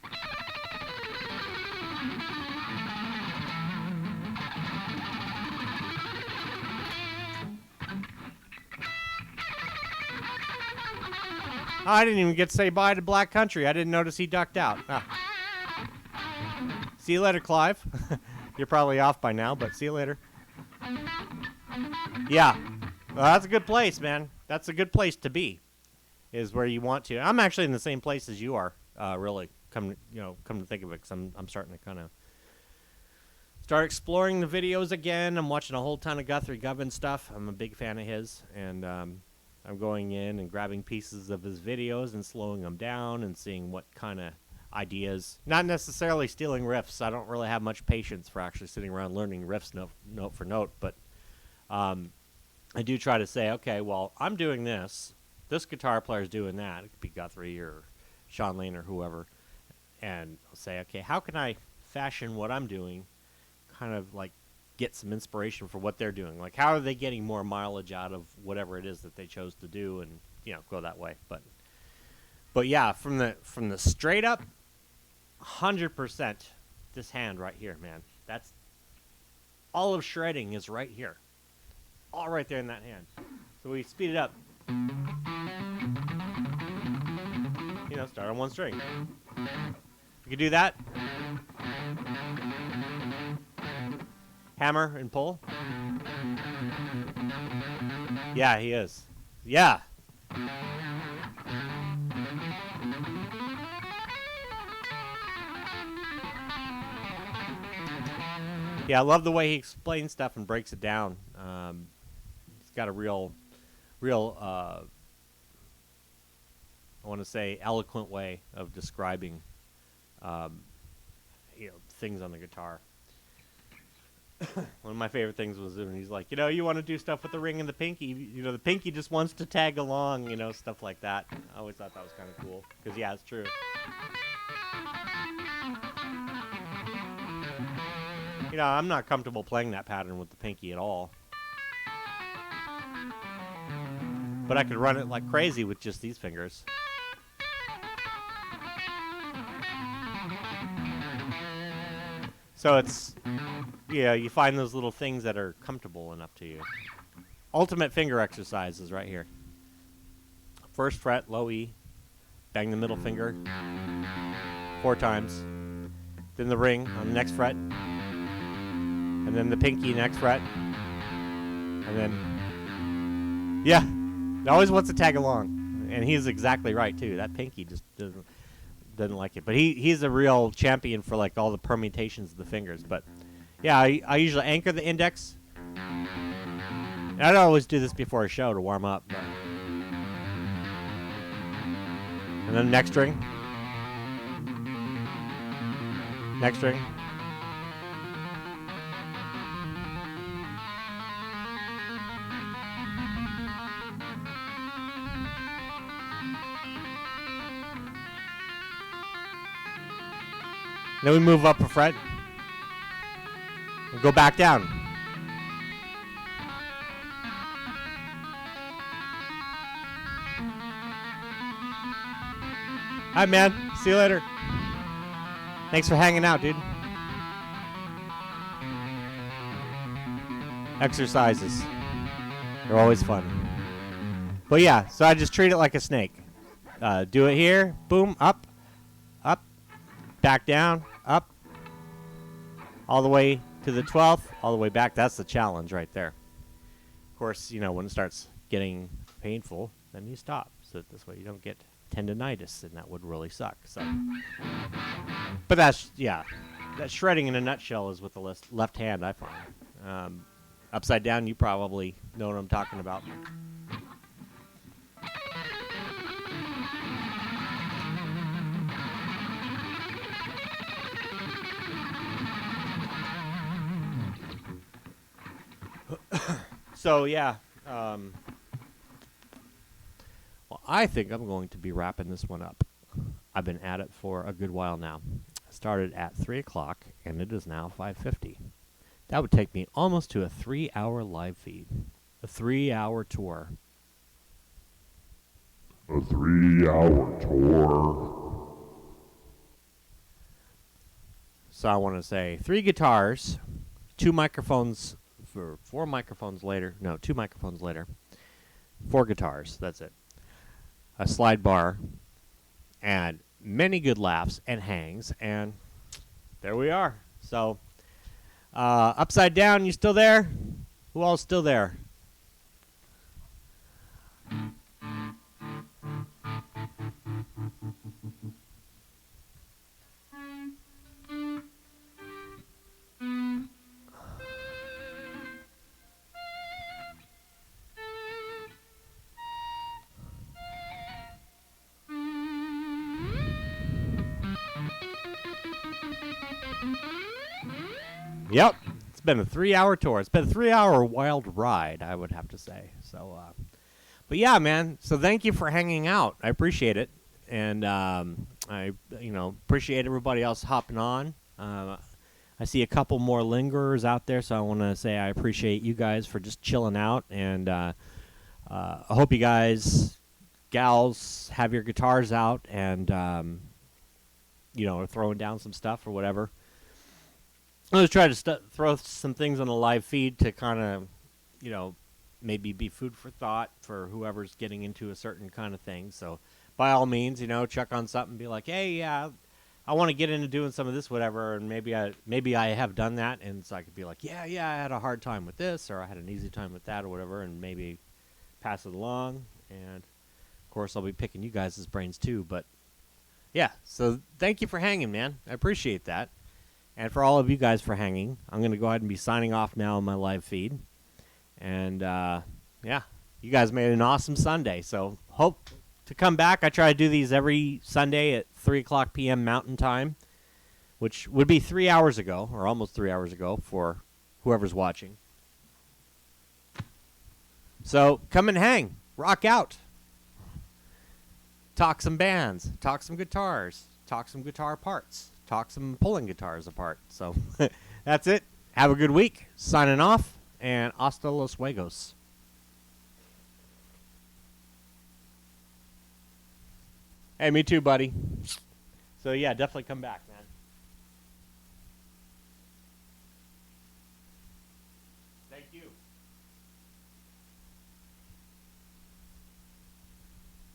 Oh, I didn't even get to say bye to Black Country. I didn't notice he ducked out. Ah. See you later, Clive. You're probably off by now, but see you later. Yeah. Well, that's a good place, man. That's a good place to be, is where you want to. I'm actually in the same place as you are, really. Come to think of it, because I'm starting to kind of start exploring the videos again. I'm watching a whole ton of Guthrie Govan stuff. I'm a big fan of his, and I'm going in and grabbing pieces of his videos and slowing them down and seeing what kind of ideas. Not necessarily stealing riffs. I don't really have much patience for actually sitting around learning riffs note for note, but I do try to say, okay, well, I'm doing this. This guitar player's doing that. It could be Guthrie or Sean Lane or whoever. And I'll say, okay, how can I fashion what I'm doing, kind of like get some inspiration for what they're doing? Like, how are they getting more mileage out of whatever it is that they chose to do, and, you know, go that way. But yeah, from the straight up, 100% this hand right here, man. That's all of shredding is right here. All right there in that hand. So we speed it up. You know, start on one string. You can do that. Hammer and pull. Yeah, he is. Yeah. Yeah, I love the way he explains stuff and breaks it down. He's got a real, I want to say, eloquent way of describing, things on the guitar. One of my favorite things was when he's like, you want to do stuff with the ring and the pinky. The pinky just wants to tag along, stuff like that. I always thought that was kind of cool. Because, yeah, it's true. I'm not comfortable playing that pattern with the pinky at all. But I could run it like crazy with just these fingers. So it's, you find those little things that are comfortable enough to you. Ultimate finger exercises right here. First fret, low E. Bang the middle finger 4 times. Then the ring on the next fret. And then the pinky next fret. And then, yeah. It always wants to tag along. And he's exactly right, too. That pinky just doesn't. doesn't like it. But he's a real champion for like all the permutations of the fingers. But yeah, I usually anchor the index. And I don't always do this before a show to warm up. But. And then next string. Next string. Then we move up a fret. And go back down. Hi, man. See you later. Thanks for hanging out, dude. Exercises. They're always fun. But yeah, so I just treat it like a snake. Do it here. Boom. Up. Up. Back down. Up. All the way to the 12th. All the way back. That's the challenge right there. Of course, you know, when it starts getting painful, then you stop. So this way you don't get tendonitis, and that would really suck. So, but that's, yeah, that shredding in a nutshell is with the left hand, I find. Upside down, you probably know what I'm talking about. So yeah, well, I think I'm going to be wrapping this one up. I've been at it for a good while now. I started at 3 o'clock, and it is now 5:50. That would take me almost to a 3-hour live feed. A 3-hour tour. A 3-hour tour. So I want to say 3 guitars, 2 microphones, for 4 microphones later. No, 2 microphones later. 4 guitars, that's it. A slide bar, and many good laughs and hangs, and there we are. So, upside down, you still there? Who all's still there? Yep, it's been a 3-hour tour. It's been a 3-hour wild ride, I would have to say. So, but yeah, man. So thank you for hanging out. I appreciate it, and I, appreciate everybody else hopping on. I see a couple more lingerers out there, so I want to say I appreciate you guys for just chilling out, and I hope you guys, gals, have your guitars out and are throwing down some stuff or whatever. I was trying to throw some things on the live feed to kind of, maybe be food for thought for whoever's getting into a certain kind of thing. So, by all means, check on something, be like, hey, yeah, I want to get into doing some of this, whatever, and maybe I have done that, and so I could be like, yeah, I had a hard time with this, or I had an easy time with that, or whatever, and maybe pass it along. And of course, I'll be picking you guys' brains too. But yeah, so thank you for hanging, man. I appreciate that. And for all of you guys for hanging, I'm going to go ahead and be signing off now on my live feed. And, yeah, you guys made an awesome Sunday. So hope to come back. I try to do these every Sunday at 3 o'clock p.m. Mountain Time, which would be 3 hours ago, or almost 3 hours ago for whoever's watching. So come and hang. Rock out. Talk some bands. Talk some guitars. Talk some guitar parts. Talk some pulling guitars apart. So that's it. Have a good week. Signing off, and hasta los luegos. Hey, me too, buddy. So yeah, definitely come back.